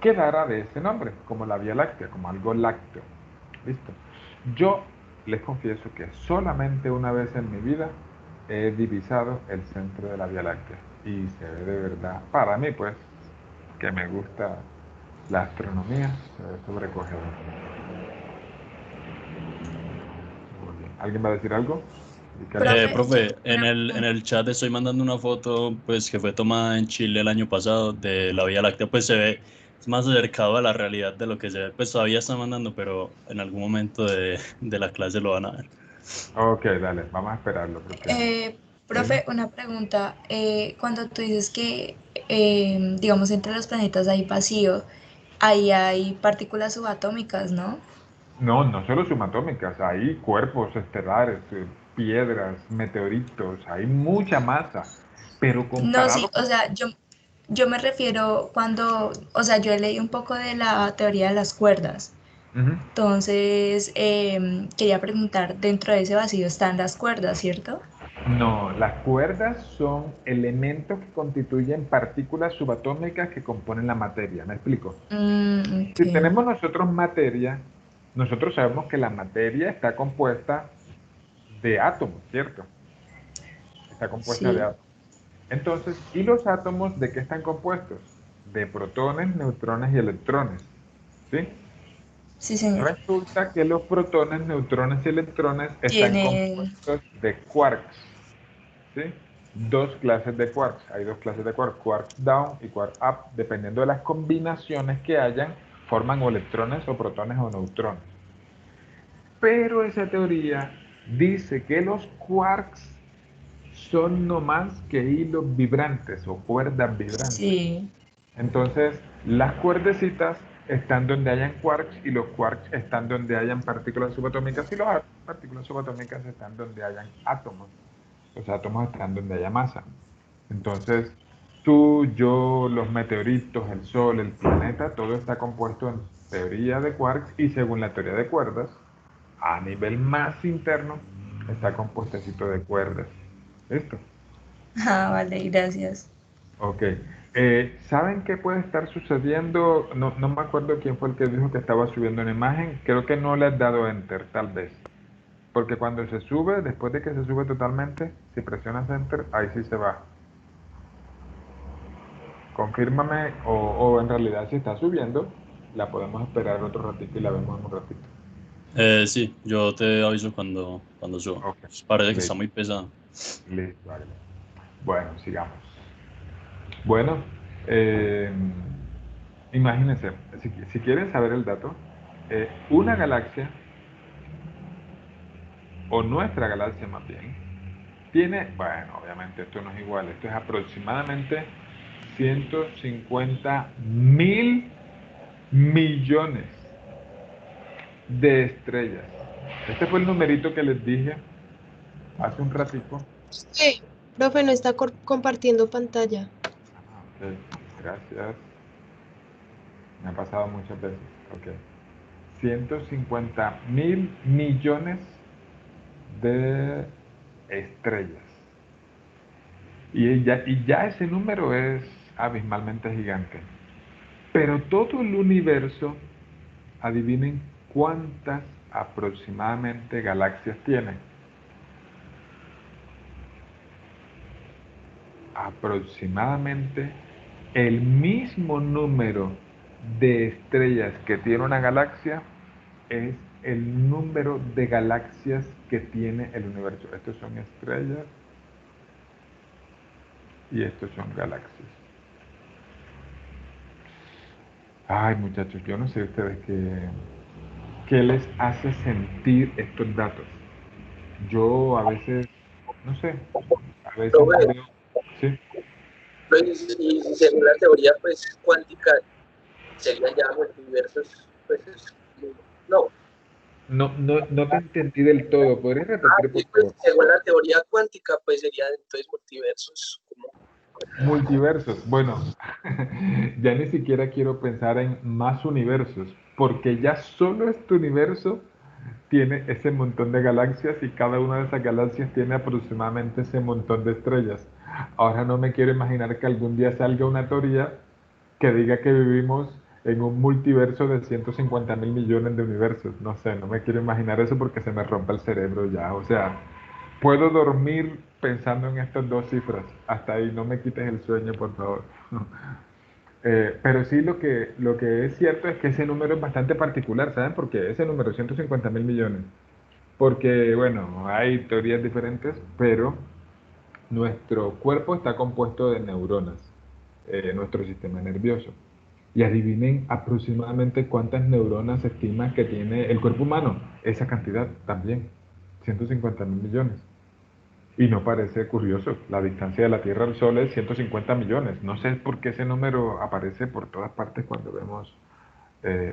quedara de ese nombre, como la Vía Láctea, como algo lácteo. ¿Listo? Yo les confieso que solamente una vez en mi vida he divisado el centro de la Vía Láctea y se ve de verdad, para mí pues, que me gusta la astronomía, se ve sobrecogedor. Muy bien. ¿Alguien va a decir algo? Profe, en el chat estoy mandando una foto pues que fue tomada en Chile el año pasado de la Vía Láctea, pues se ve más acercado a la realidad de lo que se ve, pues todavía está mandando, pero en algún momento de la clase lo van a ver. Ok, dale, vamos a esperarlo. Porque... Profe, una pregunta. Cuando tú dices que, digamos, entre los planetas hay vacío, ahí hay partículas subatómicas, ¿no? No solo subatómicas, hay cuerpos estelares, piedras, meteoritos, hay mucha masa, pero No, comparado sí, o sea, yo me refiero cuando, o sea, yo leí un poco de la teoría de las cuerdas. Ujú. Entonces, quería preguntar, dentro de ese vacío están las cuerdas, ¿cierto? No, las cuerdas son elementos que constituyen partículas subatómicas que componen la materia. ¿Me explico? Ok. Si tenemos nosotros materia, nosotros sabemos que la materia está compuesta de átomos, ¿cierto? está compuesta de Sí, átomos. Entonces, ¿y los átomos de qué están compuestos? De protones, neutrones y electrones, ¿sí? sí, señor. Resulta que los protones, neutrones y electrones están Tienen, compuestos de quarks, ¿sí? Dos clases de quarks. Hay dos clases de quarks, quark down y quark up. Dependiendo de las combinaciones que hayan, forman o electrones o protones o neutrones. Pero esa teoría dice que los quarks son no más que hilos vibrantes o cuerdas vibrantes. sí. Entonces, las cuerdecitas están donde hayan quarks y los quarks están donde hayan partículas subatómicas y las partículas subatómicas están donde hayan átomos. Los átomos están donde haya masa. Entonces, tú, yo, los meteoritos, el Sol, el planeta, todo está compuesto en teoría de quarks y según la teoría de cuerdas, a nivel más interno, está compuestecito de cuerdas. ¿Listo? Ah, vale, gracias. Ok. ¿Saben qué puede estar sucediendo? No, no me acuerdo quién fue el que dijo que estaba subiendo una imagen. Creo que no le has dado enter, tal vez. Porque cuando se sube, después de que se sube totalmente, si presionas enter, ahí sí se va. Confírmame, o en realidad si está subiendo, la podemos esperar otro ratito y la vemos en un ratito. Sí, yo te aviso cuando suba. Ok, Pues parece que está listo, muy pesado. listo, hágale. Bueno, sigamos. Bueno, imagínense, si quieren saber el dato, una galaxia, o nuestra galaxia más bien, tiene, bueno, obviamente esto no es igual, esto es aproximadamente 150.000 millones de estrellas. Este fue el numerito que les dije hace un ratico. Sí, profe, no está compartiendo pantalla. Ah, ok, gracias. Me ha pasado muchas veces. Ok. 150.000 millones de estrellas. Y ya ese número es abismalmente gigante. Pero todo el universo, adivinen cuántas aproximadamente galaxias tiene. Aproximadamente el mismo número de estrellas que tiene una galaxia es el número de galaxias que tiene el universo. Estos son estrellas y estos son galaxias. Ay, muchachos, yo no sé ustedes qué les hace sentir estos datos. Yo a veces, no sé, a veces Profe, veo, sí, y según la teoría pues cuántica serían ya multiversos, pues no. no te entendí del todo. ¿Podrías repetir, Sí, por pues favor? según la teoría cuántica pues serían entonces multiversos. Como, Multiversos. Bueno, ya ni siquiera quiero pensar en más universos, porque ya solo este universo tiene ese montón de galaxias y cada una de esas galaxias tiene aproximadamente ese montón de estrellas. Ahora no me quiero imaginar que algún día salga una teoría que diga que vivimos en un multiverso de 150.000 millones de universos. No sé, no me quiero imaginar eso porque se me rompe el cerebro ya. O sea, puedo dormir pensando en estas dos cifras. Hasta ahí, no me quites el sueño, por favor. Pero sí lo que es cierto es que ese número es bastante particular, ¿saben? Porque ese número, 150.000 millones. Porque, bueno, hay teorías diferentes, pero nuestro cuerpo está compuesto de neuronas, nuestro sistema nervioso. Y adivinen aproximadamente cuántas neuronas se estima que tiene el cuerpo humano. Esa cantidad también, 150.000 millones. Y no parece curioso, la distancia de la Tierra al Sol es 150 millones. No sé por qué ese número aparece por todas partes cuando vemos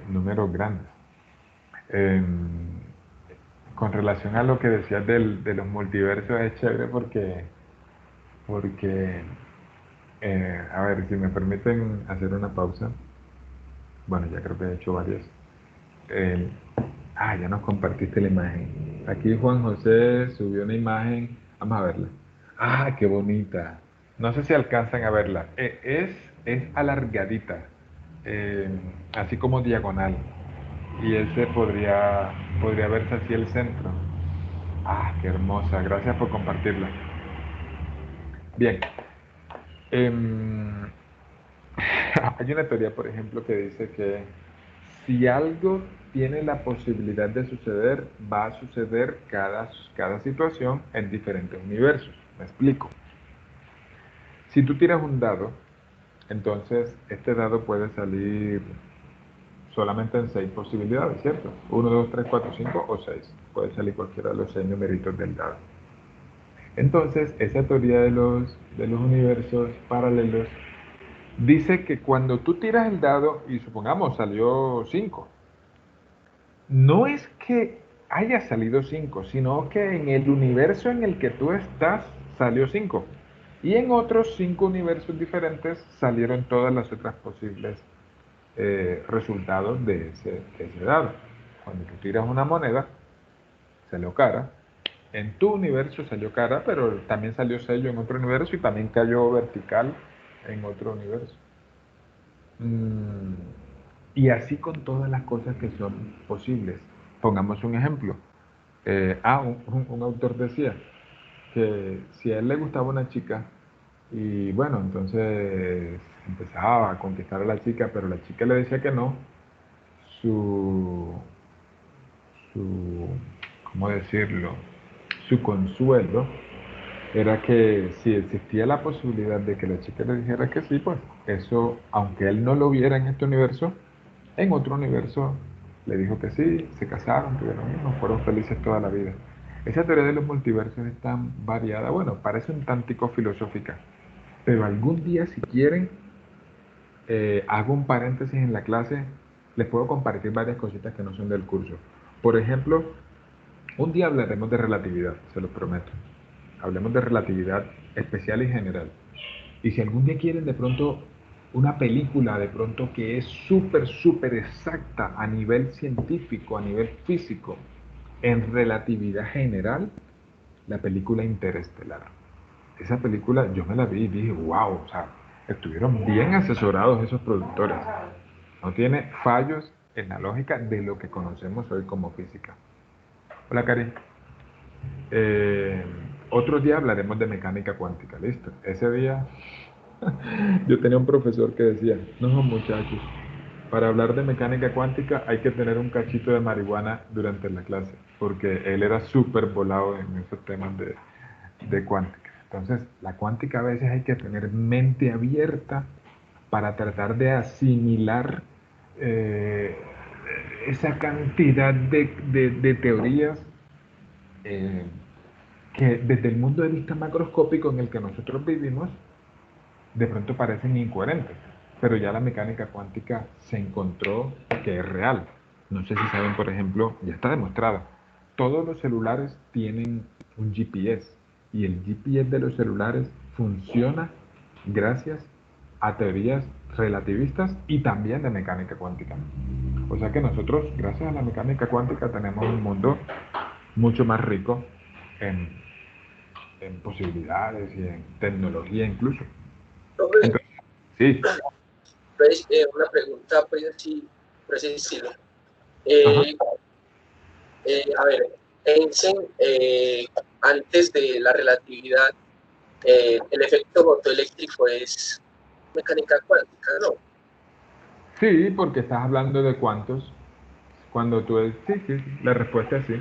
números grandes. Con relación a lo que decías de los multiversos, es chévere porque a ver, si me permiten hacer una pausa. Bueno, ya creo que he hecho varias. Eh, ya nos compartiste la imagen. Aquí Juan José subió una imagen. Vamos a verla. Qué bonita. No sé si alcanzan a verla. Es alargadita, eh, así como diagonal. Y ese podría verse así el centro. Qué hermosa. Gracias por compartirla. Bien. Em, Hay una teoría, por ejemplo, que dice que si algo tiene la posibilidad de suceder, va a suceder cada situación en diferentes universos. Me explico. Si tú tiras un dado, entonces este dado puede salir solamente en 6 posibilidades, ¿cierto? 1, 2, 3, 4, 5 o 6. Puede salir cualquiera de los 6 numeritos del dado. Entonces, esa teoría de los universos paralelos dice que cuando tú tiras el dado y supongamos salió 5, no es que haya salido 5, sino que en el universo en el que tú estás salió 5. Y en otros 5 universos diferentes salieron todas las otras posibles resultados de ese dado. Cuando tú tiras una moneda, salió cara. En tu universo salió cara, pero también salió sello en otro universo y también cayó vertical en otro universo. Y así con todas las cosas que son posibles. Pongamos un ejemplo. Un autor decía que si a él le gustaba una chica y bueno, entonces empezaba a conquistar a la chica, pero la chica le decía que no, su ¿cómo decirlo? Su consuelo era que si existía la posibilidad de que la chica le dijera que sí, pues eso, aunque él no lo viera en este universo, en otro universo le dijo que sí, se casaron, tuvieron hijos, fueron felices toda la vida. Esa teoría de los multiversos es tan variada, bueno, parece un tantico filosófica, pero algún día si quieren, hago un paréntesis en la clase, les puedo compartir varias cositas que no son del curso. Por ejemplo, un día hablaremos de relatividad, se lo prometo. Hablemos de relatividad especial y general. Y si algún día quieren de pronto una película de pronto que es súper exacta a nivel científico, a nivel físico, en relatividad general, la película Interestelar. Esa película yo me la vi y dije, wow, o sea, estuvieron bien asesorados esos productores. No tiene fallos en la lógica de lo que conocemos hoy como física. Hola, Cari. Otro día hablaremos de mecánica cuántica, listo. Ese día yo tenía un profesor que decía, no, muchachos, para hablar de mecánica cuántica hay que tener un cachito de marihuana durante la clase, porque él era súper volado en esos temas de cuántica. Entonces, la cuántica a veces hay que tener mente abierta para tratar de asimilar esa cantidad de teorías que desde el punto de vista macroscópico en el que nosotros vivimos, de pronto parecen incoherentes, pero ya la mecánica cuántica se encontró que es real. No sé si saben, por ejemplo, ya está demostrado, todos los celulares tienen un GPS y el GPS de los celulares funciona gracias a teorías relativistas y también de mecánica cuántica. O sea que nosotros, gracias a la mecánica cuántica, tenemos un mundo mucho más rico en posibilidades y en tecnología incluso. Profe, Entonces, sí. pues, una pregunta pues así, por ese estilo. A ver, Einstein, antes de la relatividad, el efecto fotoeléctrico es mecánica cuántica, ¿no? Sí, porque estás hablando de cuántos. Cuando tú sí, la respuesta es sí.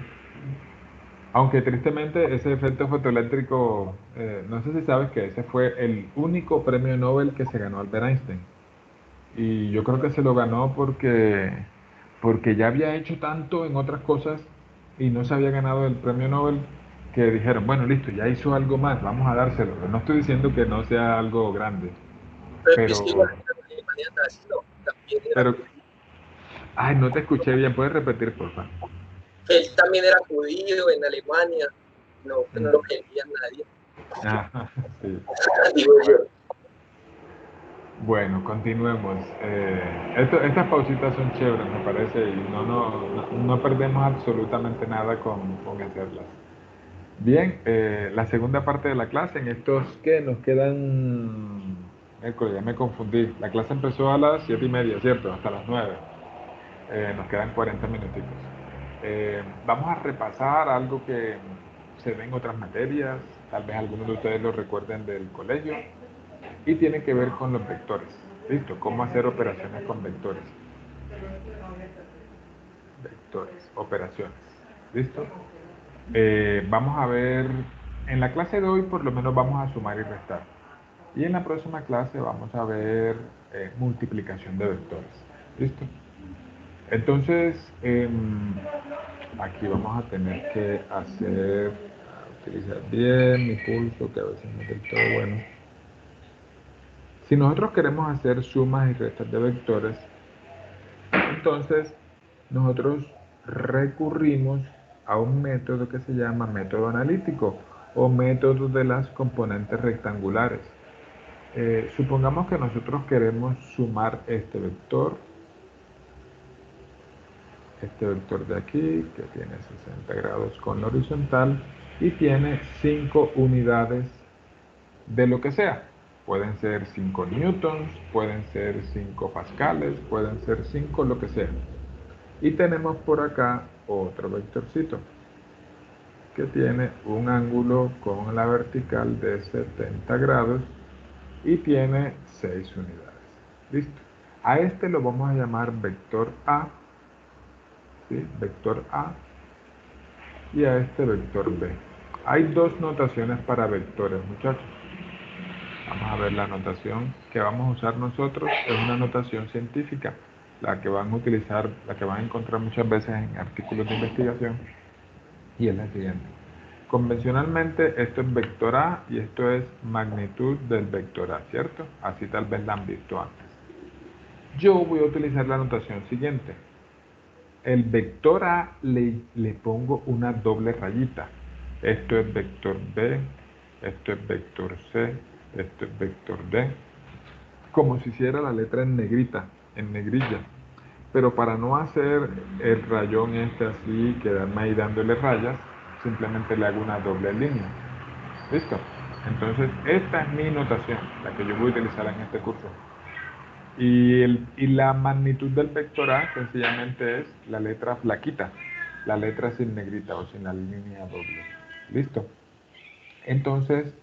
Aunque tristemente ese efecto fotoeléctrico, no sé si sabes que ese fue el único premio Nobel que se ganó Albert Einstein. Y yo creo que se lo ganó porque ya había hecho tanto en otras cosas y no se había ganado el premio Nobel que dijeron, bueno, listo, ya hizo algo más, vamos a dárselo. No estoy diciendo que no sea algo grande, Es que igual pero, en Alemania nazi, ¿no? También era, ay, no te escuché bien, ¿puedes repetir, por favor? él también era judío en Alemania, no lo quería nadie. Ajá, sí. Digo yo. Bueno, continuemos. Estas pausitas son chéveres, me parece, y no perdemos absolutamente nada con hacerlas. Bien, la segunda parte de la clase, en estos que nos quedan, ya me confundí, la clase empezó a las 7:30, ¿cierto? Hasta las 9. Nos quedan 40 minuticos. Vamos a repasar algo que se ven otras materias, tal vez algunos de ustedes lo recuerden del colegio, y tiene que ver con los vectores. ¿Listo? Cómo hacer operaciones con vectores. Vectores, operaciones. ¿Listo? Vamos a ver, en la clase de hoy por lo menos vamos a sumar y restar. Y en la próxima clase vamos a ver multiplicación de vectores. ¿Listo? Entonces, aquí vamos a tener que utilizar bien mi pulso, que a veces no es del todo bueno. Si nosotros queremos hacer sumas y restas de vectores, entonces nosotros recurrimos a un método que se llama método analítico o método de las componentes rectangulares. Supongamos que nosotros queremos sumar este vector de aquí, que tiene 60 grados con la horizontal y tiene 5 unidades de lo que sea. Pueden ser 5 newtons, pueden ser 5 pascales, pueden ser 5 lo que sea. Y tenemos por acá otro vectorcito que tiene un ángulo con la vertical de 70 grados y tiene 6 unidades. ¿Listo? A este lo vamos a llamar vector A, ¿sí? Vector A, y a este vector B. Hay dos notaciones para vectores, muchachos. Vamos a ver la notación que vamos a usar nosotros. Es una notación científica, la que van a utilizar, la que van a encontrar muchas veces en artículos de investigación, y es la siguiente. Convencionalmente esto es vector A y esto es magnitud del vector A, ¿cierto? Así tal vez la han visto antes. Yo voy a utilizar la notación siguiente. El vector A le pongo una doble rayita. Esto es vector B, esto es vector C, esto es vector D. Como si hiciera la letra en negrita, en negrilla. Pero para no hacer el rayón este así, quedarme ahí dándole rayas, simplemente le hago una doble línea. ¿Listo? Entonces, esta es mi notación, la que yo voy a utilizar en este curso. Y la magnitud del vector A sencillamente es la letra flaquita, la letra sin negrita o sin la línea doble. ¿Listo? Entonces,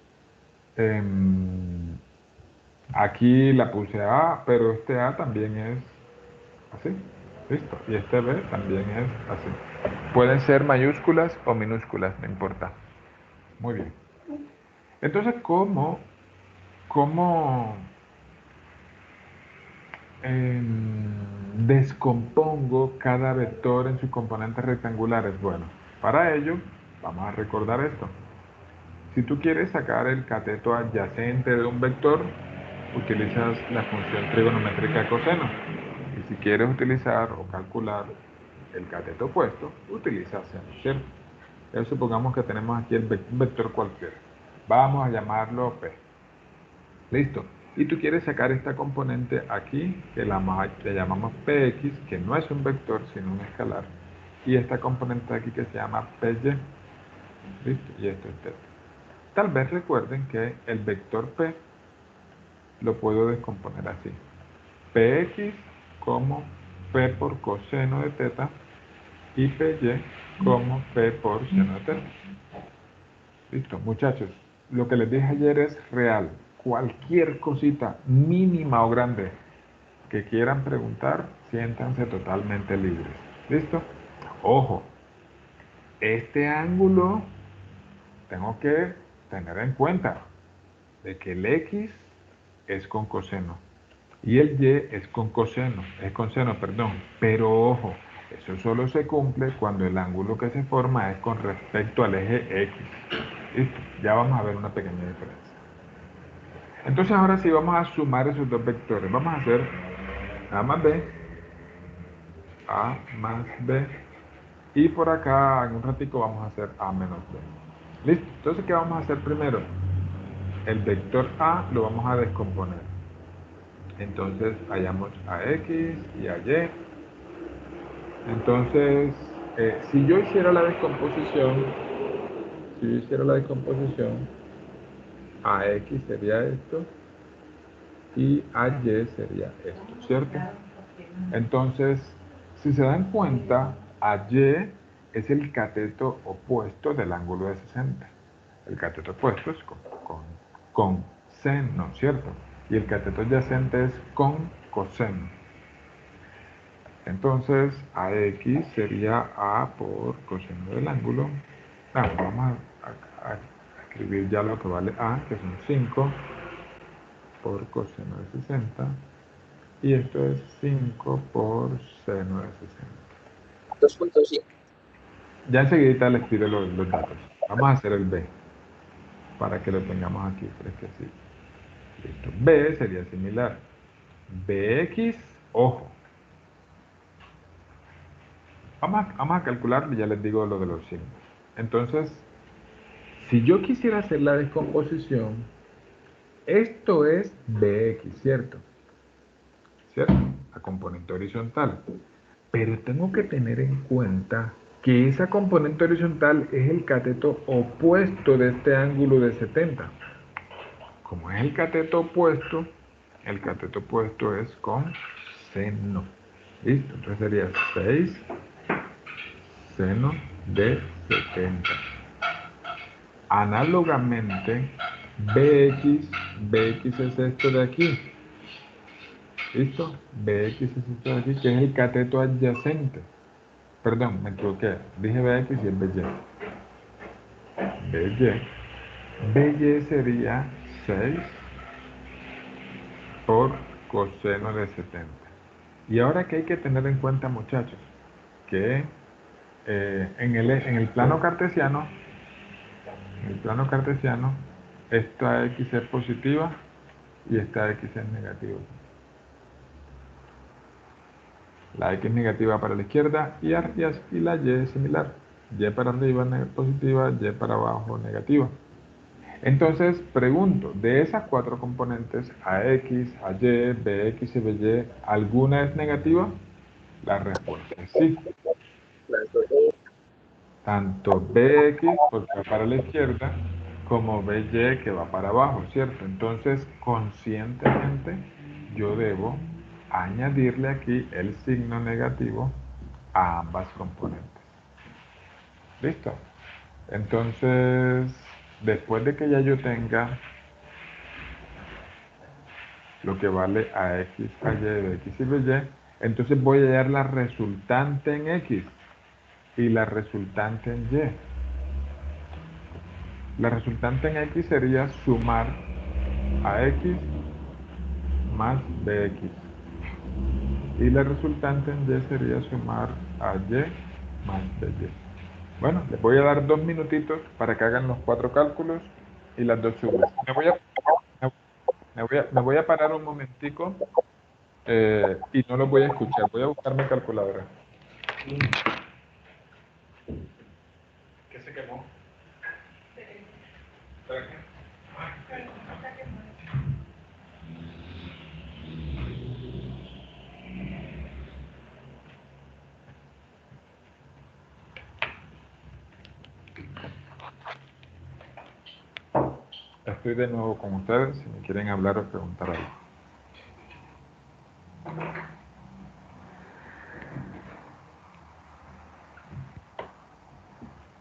aquí la puse A, pero este A también es así. ¿Listo? Y este B también es así. Pueden ser mayúsculas o minúsculas, no importa. Muy bien. Entonces, ¿cómo descompongo cada vector en sus componentes rectangulares? Bueno, para ello vamos a recordar esto. Si tú quieres sacar el cateto adyacente de un vector, utilizas la función trigonométrica coseno. Y si quieres utilizar o calcular el cateto opuesto, utilizas seno, ¿cierto? Entonces, supongamos que tenemos aquí un vector cualquiera. Vamos a llamarlo P. Listo. Y tú quieres sacar esta componente aquí, que le llamamos Px, que no es un vector, sino un escalar. Y esta componente aquí que se llama Py. Listo. Y esto es θ. Tal vez recuerden que el vector P lo puedo descomponer así. Px como P por coseno de θ y Py como P por seno de θ. Listo, muchachos. Lo que les dije ayer es real. Cualquier cosita mínima o grande que quieran preguntar, siéntanse totalmente libres. ¿Listo? Ojo, este ángulo tengo que tener en cuenta de que el X es con coseno y el Y es con seno, pero ojo, eso solo se cumple cuando el ángulo que se forma es con respecto al eje X. ¿Listo? Ya vamos a ver una pequeña diferencia. Entonces ahora sí vamos a sumar esos dos vectores. Vamos a hacer A más B, y por acá en un ratico vamos a hacer A menos B. ¿Listo? Entonces, ¿qué vamos a hacer primero? El vector A lo vamos a descomponer. Entonces hallamos a X y a Y. Entonces, si yo hiciera la descomposición, a X sería esto y a Y sería esto, ¿cierto? Entonces, si se dan cuenta, a Y es el cateto opuesto del ángulo de 60. El cateto opuesto es con seno, ¿cierto? Y el cateto adyacente es con coseno. Entonces, AX sería A por coseno del ángulo. Vamos a escribir ya lo que vale A, que son 5 por coseno de 60. Y esto es 5 por seno de 60. 2.5. Ya enseguida les pido los datos. Vamos a hacer el B, para que lo tengamos aquí fresquecito. Listo. B sería similar. BX, ojo. Vamos a calcular y ya les digo lo de los signos. Entonces, si yo quisiera hacer la descomposición, esto es BX, ¿cierto? ¿Cierto? La componente horizontal. Pero tengo que tener en cuenta que esa componente horizontal es el cateto opuesto de este ángulo de 70. Como es el cateto opuesto es con seno. ¿Listo? Entonces sería 6 seno de 70. Análogamente, BX es esto de aquí. ¿Listo? BX es esto de aquí, que es el cateto adyacente. Perdón, me equivoqué. Dije BX y es BY. BY sería 6 por coseno de 70. Y ahora que hay que tener en cuenta, muchachos, que en el plano cartesiano, esta X es positiva y esta X es negativa. La X negativa para la izquierda y la Y es similar. Y para arriba positiva, Y para abajo negativa. Entonces, pregunto, de esas cuatro componentes, AX, AY, BX y BY, ¿alguna es negativa? La respuesta es sí. Tanto BX, porque va para la izquierda, como BY, que va para abajo, ¿cierto? Entonces, conscientemente, yo debo añadirle aquí el signo negativo a ambas componentes. ¿Listo? Entonces, después de que ya yo tenga lo que vale a X, a Y, X y Y, entonces voy a hallar la resultante en X y la resultante en Y. La resultante en X sería sumar a X más BX. Y la resultante en Y sería sumar a Y más BY. Bueno, les voy a dar 2 minutitos para que hagan los 4 cálculos y las 2 sumas. Me voy a parar un momentico y no los voy a escuchar. Voy a buscar mi calculadora. ¿Qué se quemó? Estoy de nuevo con ustedes si me quieren hablar o preguntar algo.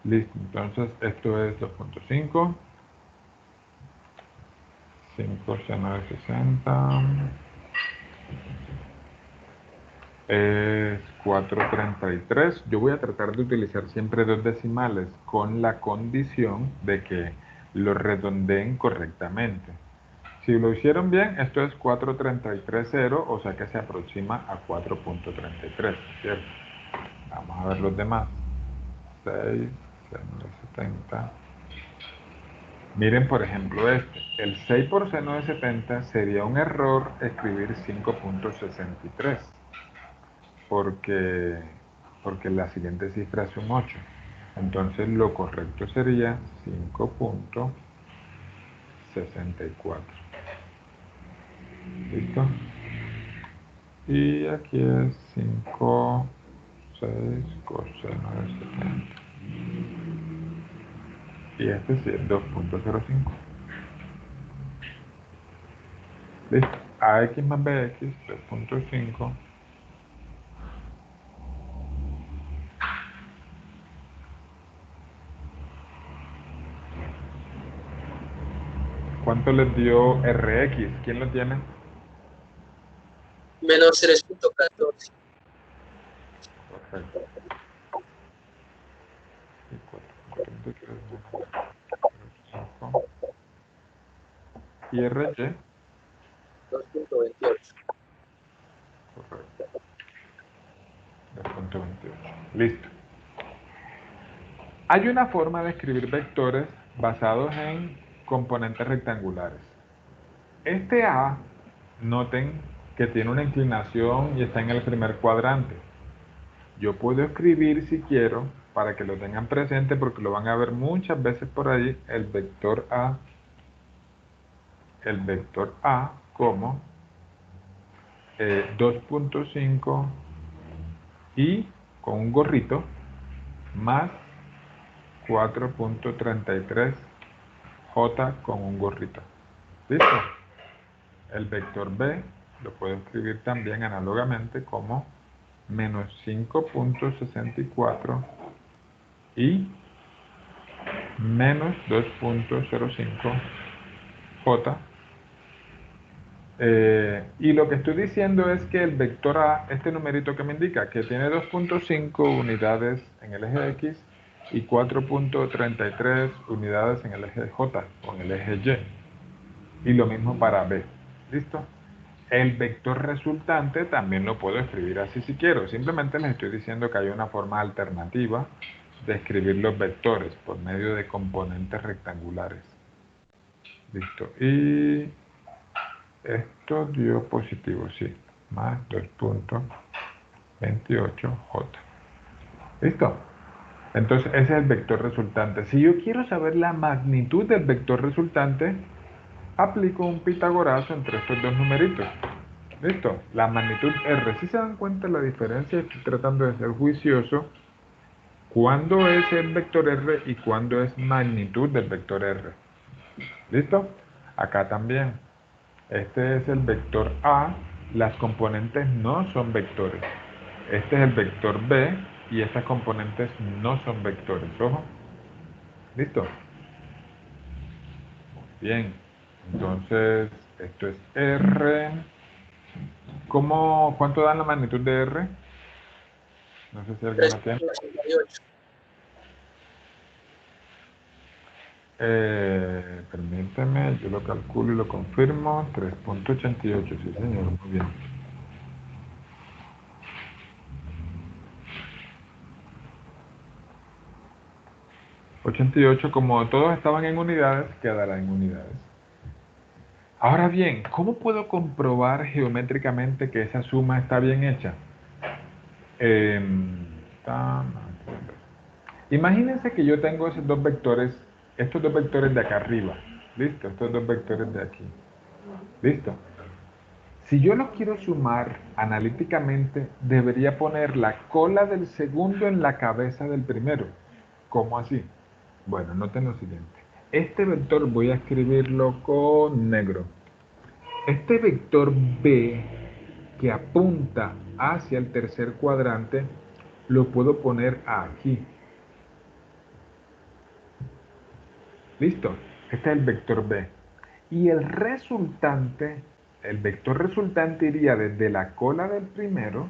Listo, entonces esto es 2.5. 5 seno de 60. Es 433. Yo voy a tratar de utilizar siempre 2 decimales con la condición de que lo redondeen correctamente. Si lo hicieron bien, esto es 433.0, o sea que se aproxima a 4.33, ¿cierto? Vamos a ver los demás. 6, seno de 70. Miren, por ejemplo, este. El 6 por seno de 70 sería un error escribir 5.63. Porque la siguiente cifra es un 8. Entonces lo correcto sería 5.64. ¿Listo? Y aquí es 5, 6 coseno de 70. Y este sí es 2.05. Listo. AX más BX, 3.5. ¿cuánto les dio Rx? ¿Quién lo tiene? Menos 3.14. Perfecto. Y 4.23 menos 0.5. Y RY, 2.28. correcto. 2.28. Listo. Hay una forma de escribir vectores basados en componentes rectangulares. Este A, noten que tiene una inclinación y está en el primer cuadrante. Yo puedo escribir, si quiero, para que lo tengan presente, porque lo van a ver muchas veces por ahí, el vector A como 2.5 y con un gorrito más 4.33 J con un gorrito. ¿Listo? El vector B lo puedo escribir también análogamente como menos 5.64 y menos 2.05 J. Y lo que estoy diciendo es que el vector A, este numerito que me indica que tiene 2.5 unidades en el eje X y 4.33 unidades en el eje J o en el eje Y. Y lo mismo para B. ¿Listo? El vector resultante también lo puedo escribir así si quiero. Simplemente les estoy diciendo que hay una forma alternativa de escribir los vectores por medio de componentes rectangulares. Listo. Y esto dio positivo, sí. Más 2.28J. ¿Listo? Entonces ese es el vector resultante. Si yo quiero saber la magnitud del vector resultante, aplico un pitagorazo entre estos dos numeritos. ¿Listo? La magnitud R. Si se dan cuenta la diferencia, estoy tratando de ser juicioso. ¿Cuándo es el vector R y cuándo es magnitud del vector R? ¿Listo? Acá también. Este es el vector A. Las componentes no son vectores. Este es el vector B y estas componentes no son vectores. Ojo. ¿Listo? Bien. Entonces, esto es R. ¿Cuánto da la magnitud de R? No sé si alguien lo tiene. 3.88. Permíteme, yo lo calculo y lo confirmo. 3.88, sí señor, muy bien. .88, como todos estaban en unidades, quedará en unidades. Ahora bien, ¿cómo puedo comprobar geométricamente que esa suma está bien hecha? Imagínense que yo tengo esos dos vectores, estos dos vectores de acá arriba. ¿Listo? Estos dos vectores de aquí. ¿Listo? Si yo los quiero sumar analíticamente, debería poner la cola del segundo en la cabeza del primero. ¿Cómo así? Bueno, noten lo siguiente. Este vector voy a escribirlo con negro. Este vector B que apunta hacia el tercer cuadrante, lo puedo poner aquí. ¿Listo? Este es el vector B. Y el resultante, el vector resultante iría desde la cola del primero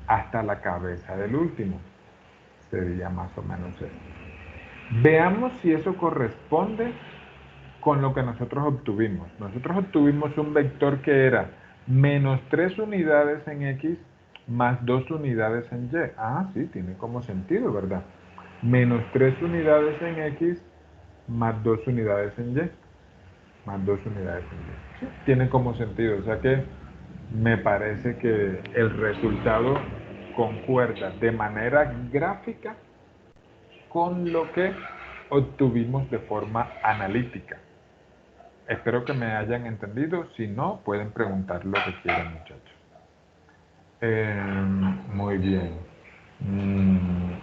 hasta la cabeza del último. Sería más o menos eso. Veamos si eso corresponde con lo que nosotros obtuvimos. Nosotros obtuvimos un vector que era menos 3 unidades en X más 2 unidades en Y. Ah, sí, tiene como sentido, ¿verdad? Menos 3 unidades en X más 2 unidades en Y. Más 2 unidades en Y. Sí, tiene como sentido. O sea que me parece que el resultado concuerda de manera gráfica con lo que obtuvimos de forma analítica. Espero que me hayan entendido. Si no, pueden preguntar lo que quieran, muchachos. Muy bien.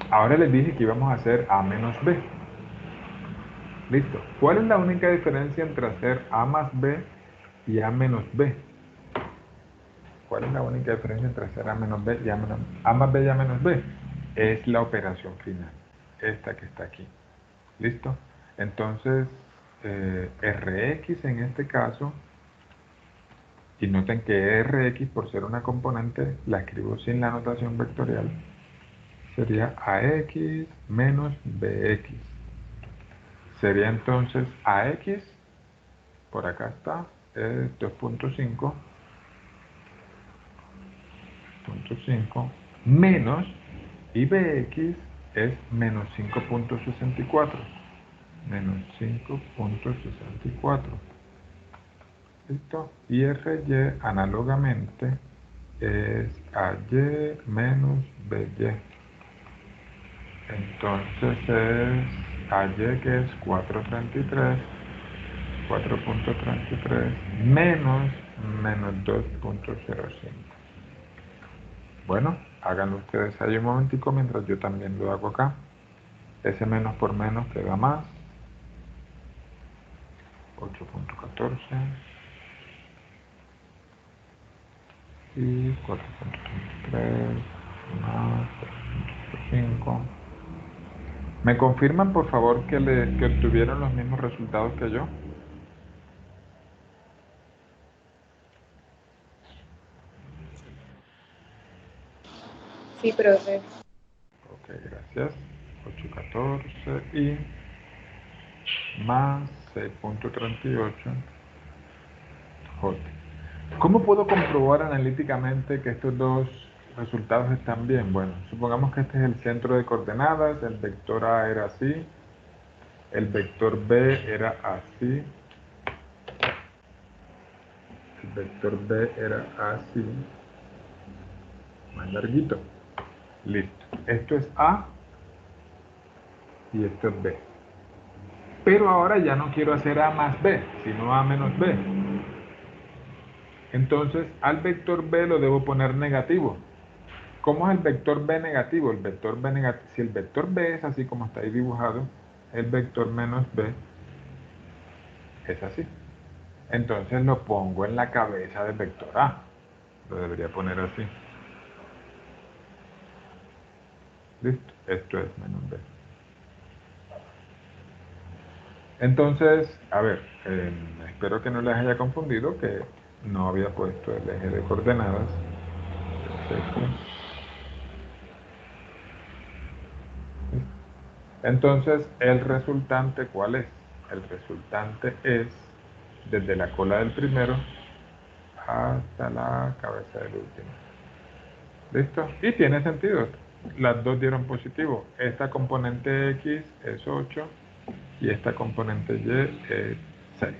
Ahora les dije que íbamos a hacer A menos B. Listo. ¿Cuál es la única diferencia entre hacer A más B y A menos B? ¿Cuál es la única diferencia entre hacer A menos B y A más B y A menos B? Es la operación final. Esta que está aquí. ¿Listo? Entonces, Rx en este caso, y noten que Rx, por ser una componente, la escribo sin la notación vectorial, sería AX menos BX. Sería entonces AX, por acá está, es 2.5, menos, y BX es menos 5.64, menos 5.64. ¿Listo? Y RY análogamente es AY menos BY. Entonces es AY, que es 4.33 menos 2.05. Bueno, háganlo ustedes ahí un momentico mientras yo también lo hago acá. Ese menos por menos queda más. 8.14 y 4.33 más 3.5. ¿Me confirman, por favor, que obtuvieron los mismos resultados que yo? Sí, profe. Ok, gracias. 8.14 y más 6.38 J. ¿Cómo puedo comprobar analíticamente que estos dos resultados están bien? Bueno, supongamos que este es el centro de coordenadas, el vector A era así, el vector B era así, el vector B era así, más larguito. Listo. Esto es A y esto es B. Pero ahora ya no quiero hacer A más B, sino A menos B. Entonces, al vector B lo debo poner negativo. ¿Cómo es el vector B negativo? El vector B negativo, si el vector B es así como está ahí dibujado, el vector menos B es así. Entonces lo pongo en la cabeza del vector A. Lo debería poner así. Listo. Esto es menos B. Entonces, a ver, espero que no les haya confundido que no había puesto el eje de coordenadas. Entonces, ¿el resultante cuál es? El resultante es desde la cola del primero hasta la cabeza del último. ¿Listo? Y tiene sentido. Las dos dieron positivo. Esta componente X es 8 y esta componente Y es 6.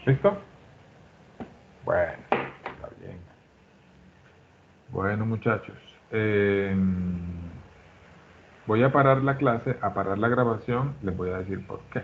¿Listo? Bueno, está bien. Bueno, muchachos. Voy a parar la clase, a parar la grabación. Les voy a decir por qué.